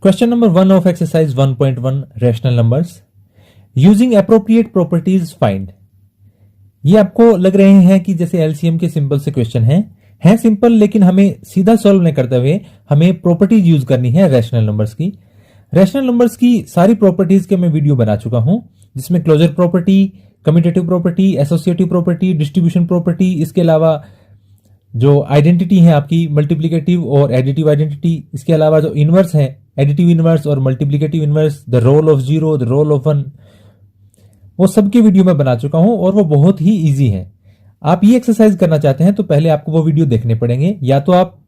Question number 1 of exercise 1.1 rational numbers. Using appropriate properties find. ये आपको लग रहे हैं कि जैसे एलसीएम के सिंपल से क्वेश्चन हैं सिंपल, लेकिन हमें सीधा सॉल्व नहीं करते हुए हमें प्रॉपर्टीज यूज करनी है रैशनल नंबर्स की। रैशनल नंबर्स की सारी प्रॉपर्टीज के मैं वीडियो बना चुका हूं, जिसमें closure property, commutative property, associative property, distribution property, इसके अलावा जो आइडेंटिटी है आपकी मल्टीप्लिकेटिव और एडिटिव आइडेंटिटी, इसके अलावा जो इनवर्स है एडिटिव इनवर्स और multiplicative inverse, the role of zero, the role of one, वो सबकी वीडियो मैं बना चुका हूं और वो बहुत ही इजी है। आप ये एक्सरसाइज करना चाहते हैं तो पहले आपको वो वीडियो देखने पड़ेंगे, या तो आप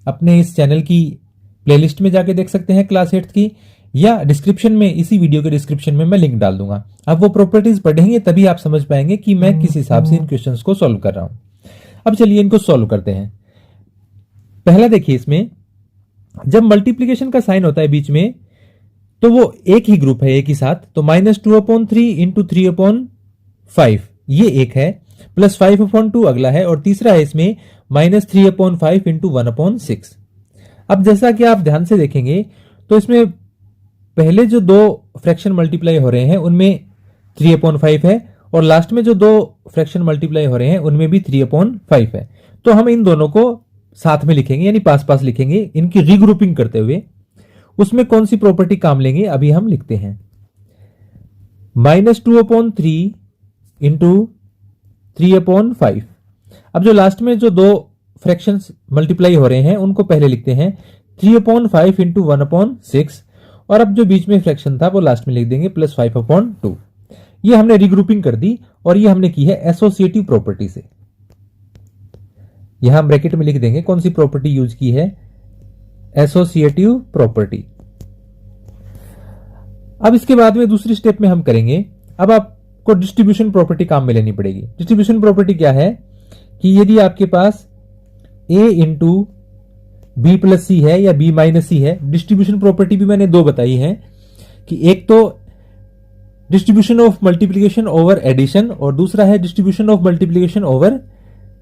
अपने इस चैनल की प्लेलिस्ट में जाके देख सकते हैं क्लास 8 की, या डिस्क्रिप्शन में, इसी वीडियो के डिस्क्रिप्शन में मैं लिंक डाल दूंगा। आप वो प्रॉपर्टीज पढ़ेंगे तभी आप समझ पाएंगे कि मैं किस हिसाब से इन क्वेश्चंस को सॉल्व कर रहा हूं। अब चलिए इनको सॉल्व करते हैं। पहला देखिए, इसमें जब मल्टीप्लीकेशन का साइन होता है बीच में तो वो एक ही ग्रुप है एक ही साथ, तो -2/3 इंटू 3/5 ये एक है, +5/2 अगला है, और तीसरा है इसमें -3/5 इंटू 1/6। अब जैसा कि आप ध्यान से देखेंगे तो इसमें पहले जो दो फ्रैक्शन मल्टीप्लाई हो रहे हैं उनमें 3/5 है, और लास्ट में जो दो फ्रैक्शन मल्टीप्लाई हो रहे हैं उनमें भी 3/5 है। तो हम इन दोनों को साथ में लिखेंगे, यानी पास पास लिखेंगे, इनकी रीग्रुपिंग करते हुए। उसमें कौन सी प्रॉपर्टी काम लेंगे अभी हम लिखते हैं। -2/3 इंटू 3/5। अब जो लास्ट में जो दो फ्रैक्शंस मल्टीप्लाई हो रहे हैं उनको पहले लिखते हैं 3/5 इंटू 1/6, और अब जो बीच में फ्रैक्शन था वो लास्ट में लिख देंगे +5/2। ये हमने रीग्रुपिंग कर दी, और ये हमने की है एसोसिएटिव प्रॉपर्टी से। यहां ब्रैकेट में लिख देंगे कौन सी प्रॉपर्टी यूज की है, एसोसिएटिव प्रॉपर्टी। अब इसके बाद में दूसरी स्टेप में हम करेंगे, अब आपको डिस्ट्रीब्यूशन प्रॉपर्टी काम में लेनी पड़ेगी। डिस्ट्रीब्यूशन प्रॉपर्टी क्या है कि यदि आपके पास a इंटू बी प्लस सी है या b माइनस सी है, डिस्ट्रीब्यूशन प्रॉपर्टी भी मैंने दो बताई है, कि एक तो distribution of multiplication over addition और दूसरा है distribution of multiplication over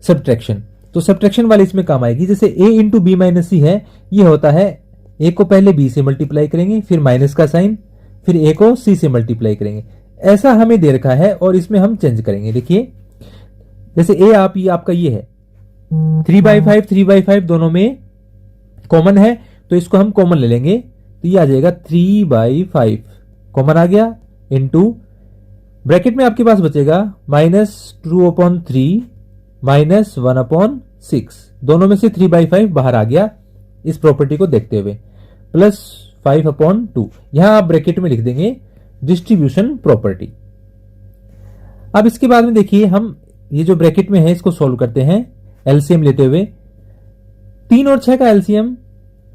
subtraction. तो सब्ट्रैक्शन वाली इसमें काम आएगी। जैसे a into b minus c है, ये होता है a को पहले b से मल्टीप्लाई करेंगे, फिर माइनस का साइन, फिर a को c से मल्टीप्लाई करेंगे। ऐसा हमें दे रखा है और इसमें हम चेंज करेंगे। देखिए जैसे a आपका ये है 3/5, 3/5 दोनों में कॉमन है, तो इसको हम कॉमन ले लेंगे, तो ये आ जाएगा 3/5 कॉमन आ गया, इंटू ब्रैकेट में आपके पास बचेगा -2/3 -1/6, दोनों में से 3/5 बाहर आ गया इस प्रॉपर्टी को देखते हुए, +5/2। यहां आप ब्रैकेट में लिख देंगे डिस्ट्रीब्यूशन प्रॉपर्टी। अब इसके बाद में देखिए हम ये जो ब्रैकेट में है इसको सोल्व करते हैं एलसीएम लेते हुए। 3 और 6 का एलसीएम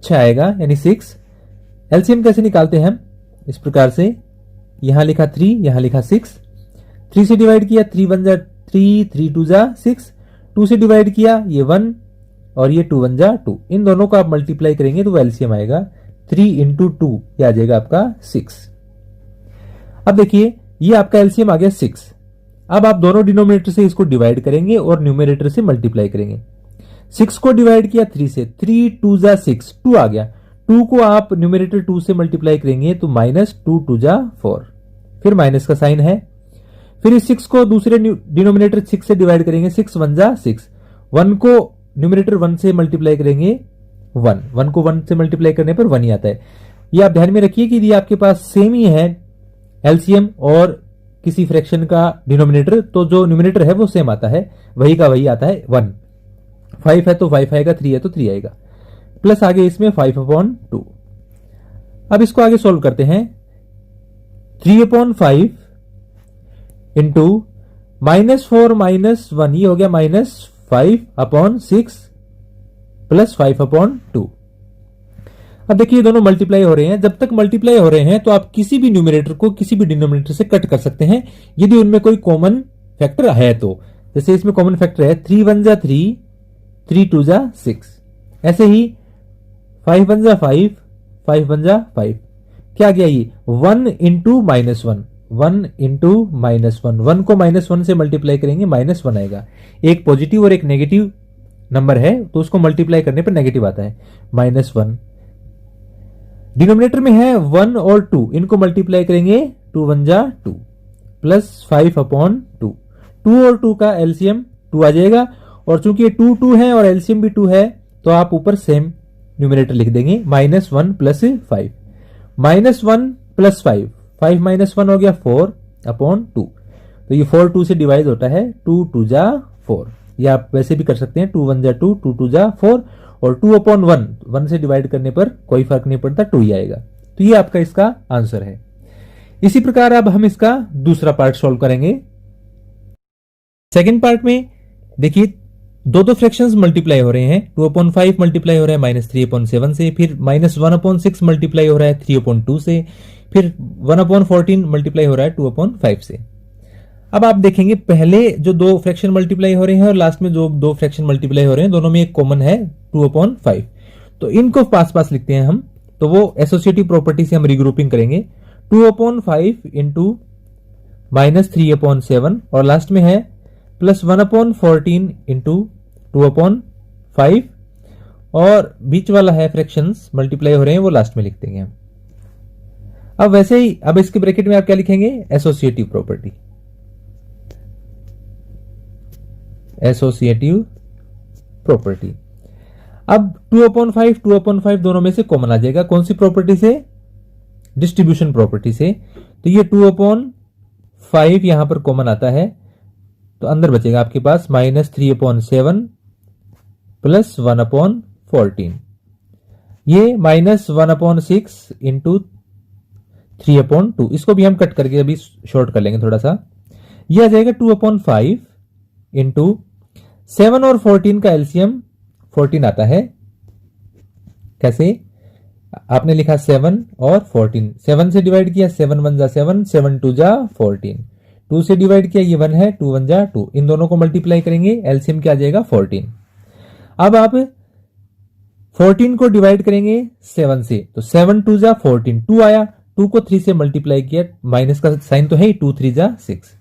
6 आएगा, यानी 6। एलसीएम कैसे निकालते हैं हम, इस प्रकार से, यहां लिखा 3, यहां लिखा 6, 3 से डिवाइड किया 3 1 जा 3, 3 2 जा 6, 2 से डिवाइड किया ये 1, और ये 2 1 जा 2। इन दोनों को आप मल्टीप्लाई करेंगे तो वो एलसीएम आएगा 3 इंटू 2, ये आ जाएगा आपका 6। अब देखिए ये आपका एलसीएम आ गया 6। अब आप दोनों डिनोमिनेटर से इसको डिवाइड करेंगे और न्यूमरेटर से मल्टीप्लाई करेंगे। 6 को डिवाइड किया 3 से, 3 2 जा 6, 2 आ गया। 2 को आप न्यूमरेटर 2 से मल्टीप्लाई करेंगे तो -2 2 जा 4, फिर माइनस का साइन है। फिर इस 6 को दूसरे डिनोमिनेटर 6 से डिवाइड करेंगे, 6 1 जा 6। 1 को न्यूमरेटर 1 से मल्टीप्लाई करेंगे 1 को 1 से मल्टीप्लाई करने पर 1 ही आता है। ये आप ध्यान में रखिए कि यदि आपके पास सेम ही है एलसीएम और किसी फ्रैक्शन का डिनोमिनेटर, तो जो न्यूमरेटर है वो सेम आता है, वही का वही आता है 1। 5 है तो 5 आएगा, 3 है तो 3 आएगा, प्लस आगे इसमें 5/2। अब इसको आगे सोल्व करते हैं। 3/5 इंटू -4 -1, ये हो गया -5/6 प्लस 5/2। अब देखिए ये दोनों मल्टीप्लाई हो रहे हैं। जब तक मल्टीप्लाई हो रहे हैं तो आप किसी भी न्यूमरेटर को किसी भी डिनोमिनेटर से कट कर सकते हैं, यदि उनमें कोई कॉमन फैक्टर है तो। जैसे इसमें कॉमन फैक्टर है 3 1 जा 3, 3 2 जा 6, ऐसे ही 5 1 जा 5, 5 1 जा 5। क्या गया ये 1 इंटू -1, 1 इंटू -1, 1 को -1 से मल्टीप्लाई करेंगे -1 आएगा। एक पॉजिटिव और एक नेगेटिव नंबर है तो उसको मल्टीप्लाई करने पर नेगेटिव आता है, -1 डिनोमिनेटर में है 1 और 2, इनको मल्टीप्लाई करेंगे 2 1 जा 2 प्लस 5 अपॉन 2। 2 और 2 का एलसीएम 2 आ जाएगा, और चूंकि ये 2 2 है और एलसीएम भी 2 है तो आप ऊपर सेम न्यूमिनेटर लिख देंगे, -1 प्लस 5। -1 प्लस 5, 5 माइनस 1 हो गया 4 अपॉन 2। तो ये 4 2 से डिवाइड होता है, 2 2 जा 4। ये आप वैसे भी कर सकते हैं, 2 1 जा 2, 2 2 जा 4, और 2 अपॉन 1, 1 से डिवाइड करने पर कोई फर्क नहीं पड़ता, 2 ही आएगा। तो ये आपका इसका आंसर है। इसी प्रकार अब हम इसका दूसरा पार्ट सॉल्व करेंगे। सेकेंड पार्ट में देखिए दो फ्रैक्शंस मल्टीप्लाई हो रहे हैं, 2/5 मल्टीप्लाई हो रहा है -3/7 से, फिर -1/6 मल्टीप्लाई हो रहा है 3/2 से, फिर 1/14 मल्टीप्लाई हो रहा है 2/5 से। अब आप देखेंगे पहले जो दो फ्रैक्शन मल्टीप्लाई हो रहे हैं और लास्ट में जो दो फ्रैक्शन मल्टीप्लाई हो रहे हैं, दोनों में एक कॉमन है 2/5, तो इनको पास पास लिखते हैं हम। तो वो एसोसिएटिव प्रॉपर्टी से हम रिग्रुपिंग करेंगे, 2/5 इंटू -3/7, और लास्ट में है प्लस 1/14 इंटू 2/5, और बीच वाला है फ्रैक्शंस मल्टीप्लाई हो रहे हैं वो लास्ट में लिख देंगे हम। अब वैसे ही अब इसके ब्रैकेट में आप क्या लिखेंगे, एसोसिएटिव प्रॉपर्टी, एसोसिएटिव प्रॉपर्टी। अब 2/5 दोनों में से कॉमन आ जाएगा, कौन सी प्रॉपर्टी से, डिस्ट्रीब्यूशन प्रॉपर्टी से। तो ये 2/5 यहां पर कॉमन आता है, तो अंदर बचेगा आपके पास -3/7 प्लस 1/14, ये -1/6 इंटू 3/2। इसको भी हम कट करके अभी शॉर्ट कर लेंगे थोड़ा सा। यह आ जाएगा 2/5 इंटू 7 और 14 का एलसीएम 14 आता है। कैसे, आपने लिखा 7 और 14, 7 से डिवाइड किया 7 1 जा 7, 7 2 जा 14, 2 से डिवाइड किया ये 1 है, 2 1 जा 2, इन दोनों को मल्टीप्लाई करेंगे, एलसीएम क्या आ जाएगा 14। अब आप 14 को डिवाइड करेंगे 7 से, तो 7 2 जा 14, 2 आया, 2 को 3 से मल्टीप्लाई किया, माइनस का साइन तो है ही, 2 3 जा 6,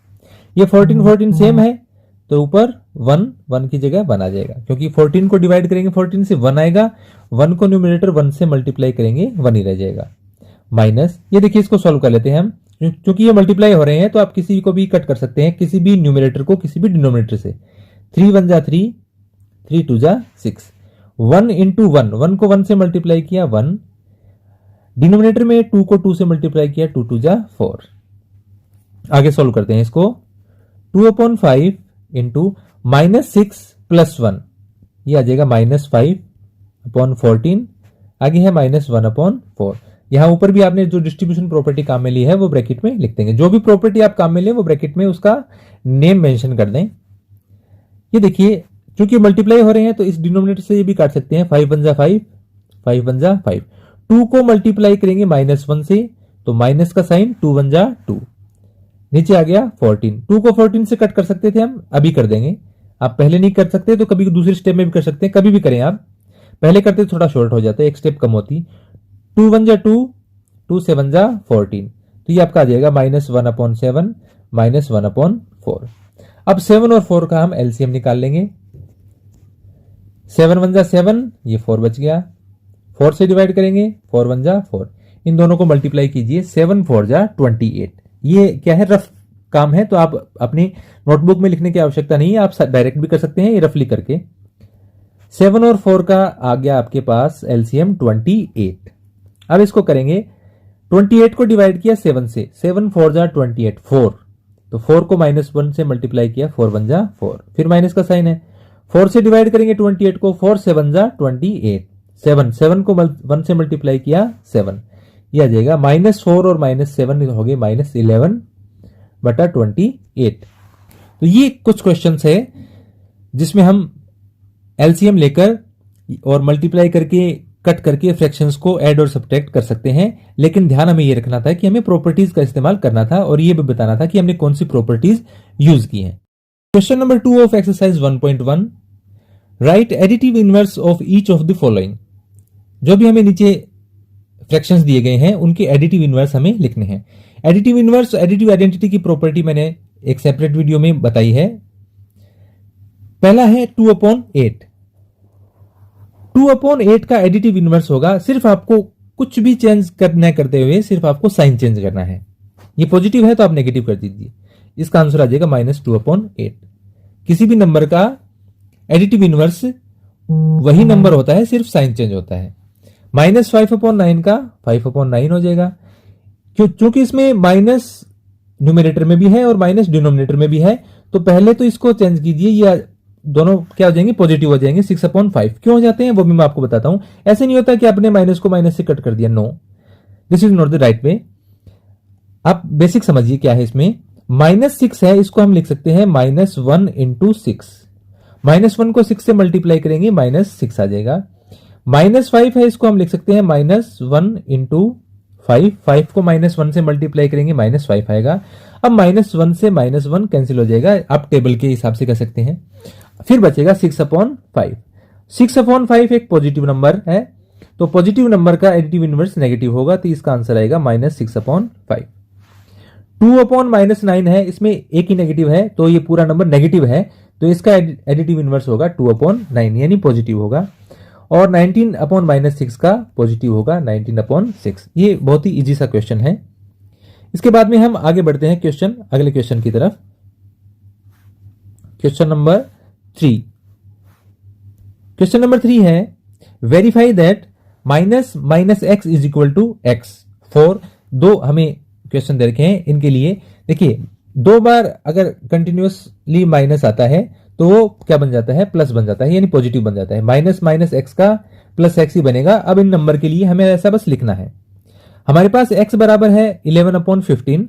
ये 14 14 सेम है, तो ऊपर 1 1 की जगह 1 आ जाएगा, क्योंकि 14 को डिवाइड करेंगे 14 से 1 आएगा, 1 को न्यूमरेटर 1 से मल्टीप्लाई करेंगे 1 ही रह जाएगा, माइनस। ये देखिए इसको सॉल्व कर लेते हैं हम, क्योंकि ये मल्टीप्लाई हो रहे हैं तो आप किसी को भी कट कर सकते हैं, किसी भी न्यूमरेटर को किसी भी डिनोमिनेटर से। 3 1 जा 3, 3 2 जा 6, 1 इंटू 1, 1 को 1 से मल्टीप्लाई किया 1, डिनोमिनेटर में 2 को 2 से मल्टीप्लाई किया 2 2 जा 4। आगे सॉल्व करते हैं इसको, 2/5 इंटू -6 प्लस 1, ये आ जाएगा -5/14, आगे है -1/4। यहां ऊपर भी आपने जो डिस्ट्रीब्यूशन प्रॉपर्टी काम में ली है वो ब्रैकेट में लिख देंगे, जो भी प्रॉपर्टी आप काम में ले वो ब्रैकेट में उसका नेम मेंशन कर दें। ये देखिए क्योंकि मल्टीप्लाई हो रहे हैं तो इस डिनोमिनेटर से ये भी काट सकते हैं, 5 1 जा 5, 5 1 जा 5, 2 को मल्टीप्लाई करेंगे -1 से, तो माइनस का साइन, 2 1 जा 2, नीचे आ गया 14, 2 को 14 से कट कर सकते थे हम, अभी कर देंगे। आप पहले नहीं कर सकते तो कभी दूसरे स्टेप में भी कर सकते हैं, कभी भी करें आप, पहले करते थोड़ा शॉर्ट हो जाता है, एक स्टेप कम होती। 2 1 जा 2, 2 7 जा 14, तो ये आपका आ जाएगा -1/7 -1/4। अब 7 और 4 का हम एलसीएम निकाल लेंगे, 7 1 जा 7, ये 4 बच गया, 4 से डिवाइड करेंगे, 4 1 जा 4, इन दोनों को मल्टीप्लाई कीजिए, 7 4 जा 28। ये क्या है, रफ काम है, तो आप अपनी नोटबुक में लिखने की आवश्यकता नहीं है, आप डायरेक्ट भी कर सकते हैं ये रफली करके। 7 और 4 का आ गया आपके पास एलसीएम 28। अब इसको करेंगे, 28 को डिवाइड किया 7 से, 7 4 जा 28, 4, तो 4 को -1 से मल्टीप्लाई किया, 4 1 जा 4, फिर माइनस का साइन है, 4 से डिवाइड करेंगे 28 को, 4 7 जा 28, 7 7 को 1 से मल्टीप्लाई किया 7, यह आ जाएगा -4 और -7 हो गए -11/28। तो ये कुछ क्वेश्चंस है जिसमें हम एलसीएम लेकर और मल्टीप्लाई करके कट करके फ्रैक्शंस को ऐड और सब्ट्रैक्ट कर सकते हैं, लेकिन ध्यान हमें यह रखना था कि हमें प्रॉपर्टीज का इस्तेमाल करना था और यह भी बताना था कि हमने कौन सी प्रॉपर्टीज यूज की हैं। Question number 2 of exercise 1.1, right additive inverse of each of the following. जो भी हमें नीचे फ्रैक्शंस दिए गए हैं उनके एडिटिव इनवर्स हमें लिखने हैं। एडिटिव इनवर्स, एडिटिव आइडेंटिटी की प्रॉपर्टी मैंने एक सेपरेट वीडियो में बताई है। पहला है 2/8। 2/8 का एडिटिव इनवर्स होगा, सिर्फ आपको कुछ भी चेंज न करते हुए सिर्फ आपको साइन चेंज करना है। ये पॉजिटिव है तो आप नेगेटिव कर दीजिए। इसका आंसर आ जाएगा -2/8। किसी भी नंबर का एडिटिव इनवर्स वही नंबर होता है, सिर्फ साइन चेंज होता है। -5/9 का 5/9 हो जाएगा, क्योंकि इसमें माइनस न्यूमरेटर में भी है और माइनस डिनोमिनेटर में भी है, तो पहले तो इसको चेंज कीजिए, या दोनों क्या हो जाएंगे, पॉजिटिव हो जाएंगे। 6/5 क्यों हो जाते हैं वो भी मैं आपको बताता हूं। ऐसे नहीं होता कि आपने माइनस को माइनस से कट कर दिया, no, this is not the right way. आप बेसिक समझिए क्या है इसमें। -6 है, इसको हम लिख सकते हैं -1 × 6। -1 को 6 से मल्टीप्लाई करेंगे -6 आ जाएगा। -5 है, इसको हम लिख सकते हैं -1 × 5। 5 को -1 से मल्टीप्लाई करेंगे -5 आएगा। अब -1 से -1 कैंसिल हो जाएगा, आप टेबल के हिसाब से कर सकते हैं। फिर बचेगा 6/5। 6/5 एक पॉजिटिव नंबर है, तो पॉजिटिव नंबर का एडिटिव इनवर्स नेगेटिव होगा, तो इसका आंसर आएगा -6/5। 2/-9 है, इसमें एक ही नेगेटिव है, तो ये पूरा नंबर नेगेटिव है, तो इसका एडिटिव इनवर्स होगा 2/9 यानी पॉजिटिव होगा। और 19/-6 का पॉजिटिव होगा 19/6। ये बहुत ही इजी सा क्वेश्चन है। इसके बाद में हम आगे बढ़ते हैं अगले क्वेश्चन की तरफ। Question number 3। क्वेश्चन नंबर 3 है, verify that -x is equal to x for. दो हमें क्वेश्चन दे रखे हैं, इनके लिए देखिए, 2 बार अगर कंटिन्यूअसली माइनस आता है तो वो क्या बन जाता है, प्लस बन जाता है, यानी पॉजिटिव बन जाता है। माइनस एक्स का प्लस एक्स ही बनेगा। अब इन नंबर के लिए हमें ऐसा बस लिखना है। हमारे पास x बराबर है 11/15,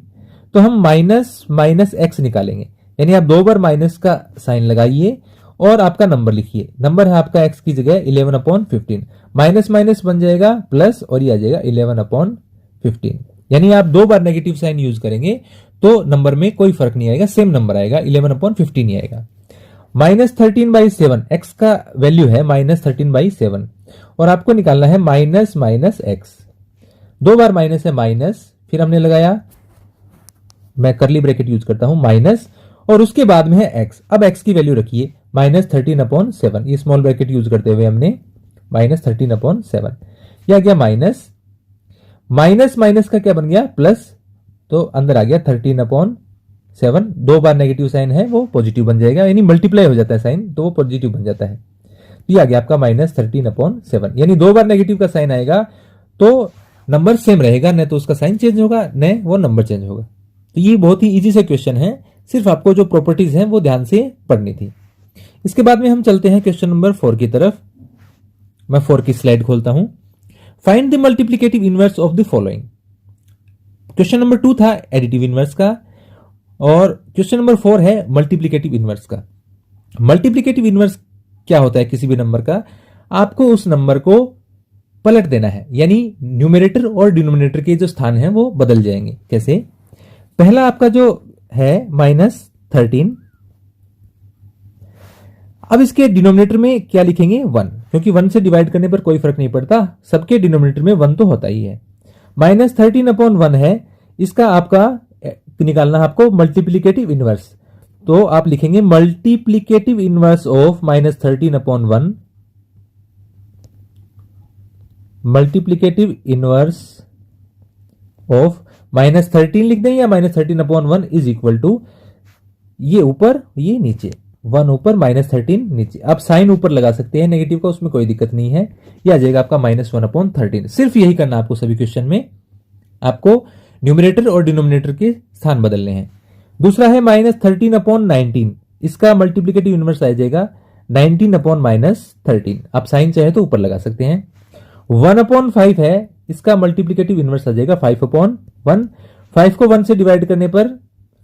तो हम माइनस एक्स निकालेंगे, यानी आप 2 बार माइनस का साइन लगाइए और आपका नंबर लिखिए। नंबर है आपका x की जगह 11/15, माइनस माइनस बन जाएगा प्लस, और ये आ जाएगा 11/15। यानी आप 2 बार नेगेटिव साइन यूज करेंगे तो नंबर में कोई फर्क नहीं आएगा, सेम नंबर आएगा, 11/15 ही आएगा। -13/7, x का वैल्यू है -13/7, और आपको निकालना है माइनस एक्स। 2 बार माइनस है माइनस, फिर हमने लगाया, मैं करली ब्रैकेट यूज करता हूं, माइनस, और उसके बाद में है x। अब x की वैल्यू रखिए -13/7, ये स्मॉल ब्रैकेट यूज करते हुए हमने -13/7, यह आ गया माइनस माइनस का क्या बन गया, प्लस, तो अंदर आ गया 13/7। 2 बार नेगेटिव साइन है वो पॉजिटिव बन जाएगा, यानी मल्टीप्लाई हो जाता है साइन तो वो पॉजिटिव बन जाता है। तो ये आ गया आपका -13/7, यानी 2 बार नेगेटिव का साइन आएगा तो नंबर सेम रहेगा, न तो उसका साइन चेंज होगा न वो नंबर चेंज होगा। तो ये बहुत ही इजी से क्वेश्चन है, सिर्फ आपको जो प्रॉपर्टीज हैं वो ध्यान से पढ़नी थी। इसके बाद में हम चलते हैं क्वेश्चन नंबर 4 की तरफ। मैं 4 की स्लाइड खोलता हूं। Find the multiplicative inverse of the following. Question number 2 था एडिटिव इनवर्स का, और क्वेश्चन नंबर 4 है मल्टीप्लिकेटिव इनवर्स का। मल्टीप्लिकेटिव इनवर्स क्या होता है किसी भी नंबर का, आपको उस नंबर को पलट देना है, यानी न्यूमरेटर और डिनोमिनेटर के जो स्थान हैं वो बदल जाएंगे। कैसे, पहला आपका जो है -13, अब इसके डिनोमिनेटर में क्या लिखेंगे, 1, क्योंकि 1 से डिवाइड करने पर कोई फर्क नहीं पड़ता, सबके डिनोमिनेटर में 1 तो होता ही है। -13/1 है, इसका आपका निकालना है आपको मल्टीप्लिकेटिव इनवर्स, तो आप लिखेंगे multiplicative inverse of -13/1, multiplicative inverse of -13 लिख दें या -13/1 इज इक्वल टू, ये ऊपर ये नीचे, 1 ऊपर -13 नीचे। आप साइन ऊपर लगा सकते हैं नेगेटिव का, उसमें कोई दिक्कत नहीं है। ये आ जाएगा आपका -1/13। सिर्फ यही करना आपको सभी क्वेश्चन में, आपको न्यूमरेटर और डिनोमिनेटर के स्थान बदलने हैं। दूसरा है -13/19, इसका मल्टीप्लिकेटिव इनवर्स आ जाएगा 19/-13। आप साइन चाहे तो ऊपर लगा सकते हैं। 1/5 है, इसका मल्टीप्लिकेटिव इनवर्स आ जाएगा 5/1। 5 को 1 से डिवाइड करने पर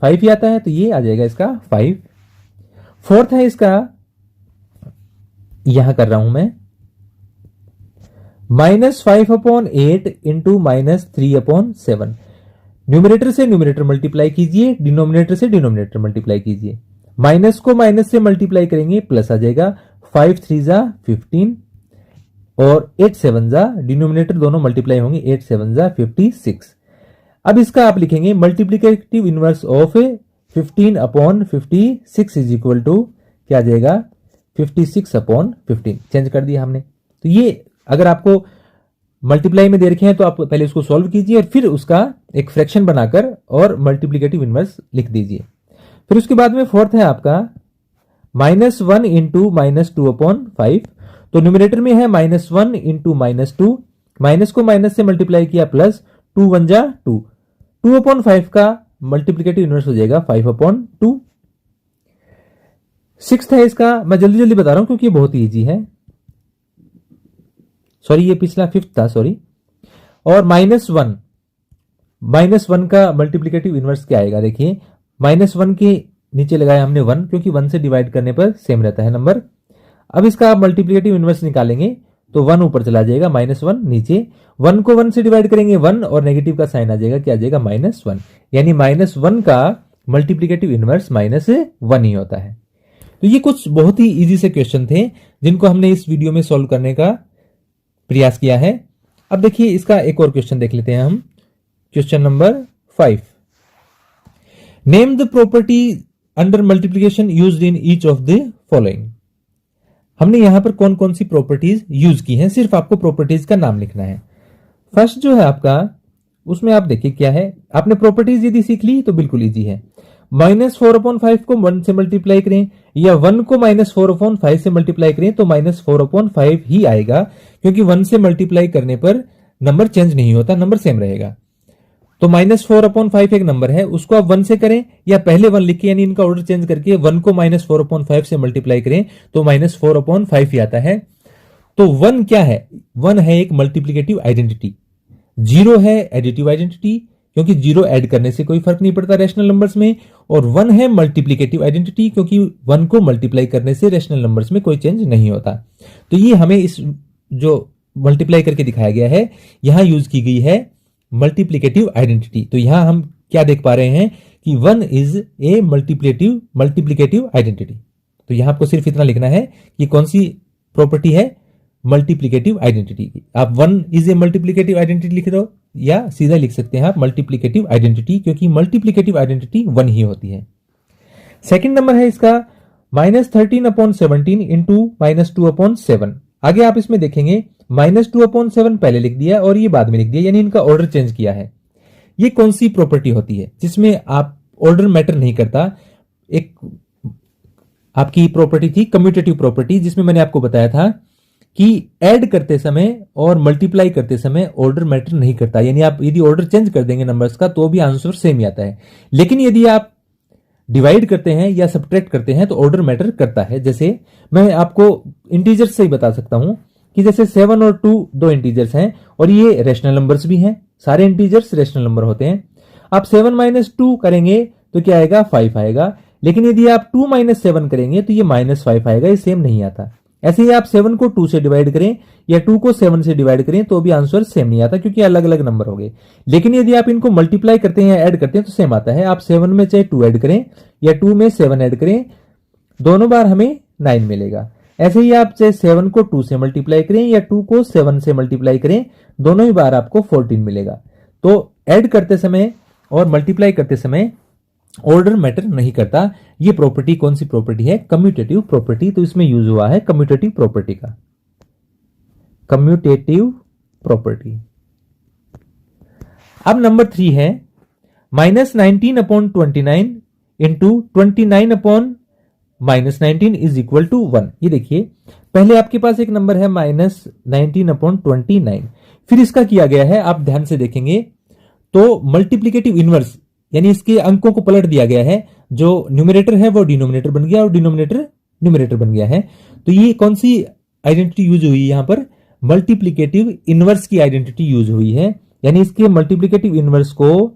5 ही आता है, तो ये आ जाएगा इसका 5। फोर्थ है इसका, यहां कर रहा हूं मैं, -5/8 इंटू -3/7। न्यूमरेटर से न्यूमरेटर मल्टीप्लाई कीजिए, डिनोमिनेटर से डिनोमिनेटर मल्टीप्लाई कीजिए। माइनस को माइनस से मल्टीप्लाई करेंगे, प्लस आ जाएगा। 5 3 जा 15 और 8 7 जा, डिनोमिनेटर दोनों मल्टीप्लाई होंगे, 8 7 जा 56। अब इसका आप लिखेंगे multiplicative inverse of 15/56 is equal to क्या आ जाएगा, 56/15। चेंज कर दिया हमने। तो ये अगर आपको मल्टीप्लाई में दे रखे हैं तो आप पहले उसको सॉल्व कीजिए और फिर उसका एक फ्रैक्शन बनाकर और मल्टीप्लिकेटिव इनवर्स लिख दीजिए। फिर उसके बाद में फोर्थ है आपका -1 इंटू -2/5। तो न्यूमरेटर में है -1 इंटू -2, माइनस को माइनस से मल्टीप्लाई किया प्लस 2 1 जा 2, 2/5 का मल्टीप्लिकेटिव इनवर्स हो जाएगा 5/2। सिक्स्थ है इसका, मैं जल्दी जल्दी बता रहा हूं क्योंकि ये बहुत ही ईजी है, सॉरी ये पिछला फिफ्थ था, सॉरी। और -1 का मल्टीप्लिकेटिव इनवर्स क्या आएगा, देखिए -1 के नीचे लगाया हमने 1 क्योंकि 1 से डिवाइड करने पर सेम रहता है नंबर। अब इसका मल्टीप्लिकेटिव इनवर्स निकालेंगे तो 1 ऊपर चला जाएगा, -1 नीचे, 1 को 1 से डिवाइड करेंगे 1 और नेगेटिव का साइन आ जाएगा, क्या आ जाएगा -1, यानी -1 का मल्टीप्लिकेटिव इनवर्स -1 ही होता है। तो ये कुछ बहुत ही इजी से क्वेश्चन थे जिनको हमने इस वीडियो में सॉल्व करने का प्रयास किया है। अब देखिए इसका एक और क्वेश्चन देख लेते हैं हम, question number 5। Name the property under multiplication used in each of the following. हमने यहां पर कौन कौन सी प्रॉपर्टीज यूज की हैं, सिर्फ आपको प्रॉपर्टीज का नाम लिखना है। फर्स्ट जो है आपका, उसमें आप देखिए क्या है, आपने प्रॉपर्टीज यदि सीख ली तो बिल्कुल इजी है। -4/5 को 1 से मल्टीप्लाई करें या 1 को -4/5 से मल्टीप्लाई करें तो -4/5 ही आएगा, क्योंकि 1 से मल्टीप्लाई करने पर नंबर चेंज नहीं होता, नंबर सेम रहेगा। तो -4/5 एक नंबर है, उसको आप 1 से करें या पहले 1 लिख के, यानी इनका ऑर्डर चेंज करके 1 को -4/5 से मल्टीप्लाई करें तो -4/5 ही आता है। तो 1 क्या है, 1 है एक मल्टीप्लिकेटिव आइडेंटिटी, 0 है एडिटिव आइडेंटिटी, क्योंकि 0 ऐड करने से कोई फर्क नहीं पड़ता रैशनल नंबर्स में, और 1 है मल्टीप्लिकेटिव आइडेंटिटी, क्योंकि 1 को मल्टीप्लाई करने से रैशनल नंबर्स में कोई चेंज नहीं होता। तो ये हमें इस जो मल्टीप्लाई करके दिखाया गया है यहां यूज की गई है मल्टीप्लिकेटिव आइडेंटिटी। तो यहां हम क्या देख पा रहे हैं कि 1 इज ए मल्टीप्लिकेटिव आइडेंटिटी। तो यहां आपको सिर्फ इतना लिखना है कि कौन सी प्रॉपर्टी है, मल्टीप्लिकेटिव आइडेंटिटी की। आप 1 इज ए मल्टीप्लिकेटिव आइडेंटिटी लिख दो या सीधा लिख सकते हैं आप मल्टीप्लिकेटिव आइडेंटिटी, क्योंकि मल्टीप्लिकेटिव आइडेंटिटी 1 ही होती है। सेकंड नंबर है इसका -13/17 इंटू -2/7। आगे आप इसमें देखेंगे -2/7 पहले लिख दिया और ये बाद में लिख दिया, यानी इनका ऑर्डर चेंज किया है। ये कौन सी प्रॉपर्टी होती है जिसमें आप ऑर्डर मैटर नहीं करता। एक आपकी प्रॉपर्टी थी कम्यूटेटिव प्रॉपर्टी, जिसमें मैंने आपको बताया था कि ऐड करते समय और मल्टीप्लाई करते समय ऑर्डर मैटर नहीं करता, यानी आप यदि ऑर्डर चेंज कर देंगे नंबर्स का तो भी आंसर सेम ही आता है। लेकिन यदि आप डिवाइड करते हैं या सब्ट्रैक्ट करते हैं तो ऑर्डर मैटर करता है। जैसे मैं आपको इंटीजर्स से ही बता सकता हूं कि जैसे 7 और 2 दो इंटीजर्स हैं और ये रैशनल नंबर्स भी हैं, सारे इंटीजर्स रैशनल नंबर होते हैं। आप 7 - 2 करेंगे तो क्या आएगा, 5 आएगा। लेकिन यदि आप 2 - 7 करेंगे तो ये -5 आएगा, ये सेम नहीं आता। ऐसे ही आप 7 को 2 से डिवाइड करें या 2 को 7 से डिवाइड करें तो भी आंसर सेम नहीं आता, क्योंकि अलग अलग नंबर हो गए। लेकिन यदि आप इनको मल्टीप्लाई करते हैं या ऐड करते हैं तो सेम आता है। आप 7 में चाहे 2 ऐड करें या 2 में 7 ऐड करें, दोनों बार हमें 9 मिलेगा। ऐसे ही आप चाहे 7 को 2 से मल्टीप्लाई करें या 2 को 7 से मल्टीप्लाई करें, दोनों ही बार आपको 14 मिलेगा। तो ऐड करते समय और मल्टीप्लाई करते समय ऑर्डर मैटर नहीं करता। ये प्रॉपर्टी कौन सी प्रॉपर्टी है, कम्यूटेटिव प्रॉपर्टी। तो इसमें यूज हुआ है कम्यूटेटिव प्रॉपर्टी का, कम्यूटेटिव प्रॉपर्टी। अब नंबर 3 है -19/29 इंटू 29/-19 इज इक्वल टू 1। ये देखिए पहले आपके पास एक नंबर है -19/29, फिर इसका किया गया है, आप ध्यान से देखेंगे तो मल्टीप्लिकेटिव इनवर्स, यानी इसके अंकों को पलट दिया गया है। जो न्यूमरेटर है वो डिनोमिनेटर बन गया और डिनोमिनेटर न्यूमरेटर बन गया है। तो ये कौन सी आइडेंटिटी यूज हुई है, यहां पर मल्टीप्लिकेटिव इनवर्स की आइडेंटिटी यूज हुई है। यानी इसके मल्टीप्लिकेटिव इनवर्स को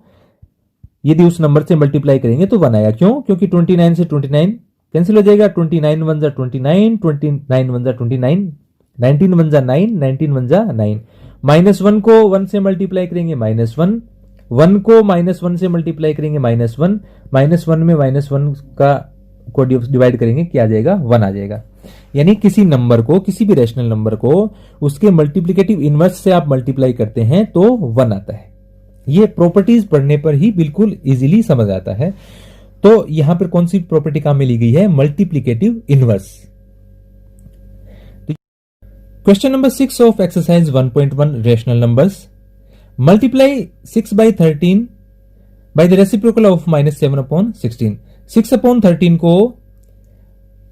यदि उस नंबर से मल्टीप्लाई करेंगे तो 1 आएगा। क्यों, क्योंकि 29 से 29 कैंसिल हो जाएगा, 29 1 जा 29, 29 1 जा 29, 19 1 जा 9, 19 1 जा 9। -1 को 1 से मल्टीप्लाई करेंगे -1, 1 को -1 से मल्टीप्लाई करेंगे -1, -1 में -1 का को डिवाइड करेंगे, क्या आ जाएगा, 1 आ जाएगा। यानी किसी नंबर को, किसी भी रैशनल नंबर को उसके मल्टीप्लिकेटिव इनवर्स से आप मल्टीप्लाई करते हैं तो 1 आता है। ये प्रॉपर्टीज पढ़ने पर ही बिल्कुल इजीली समझ आता है। तो यहां पर कौन सी प्रॉपर्टी काम में ली गई है, multiplicative inverse. Question number 6 of exercise 1.1 rational numbers, multiply 6 by 13 by the reciprocal of -7/16। 6/13 को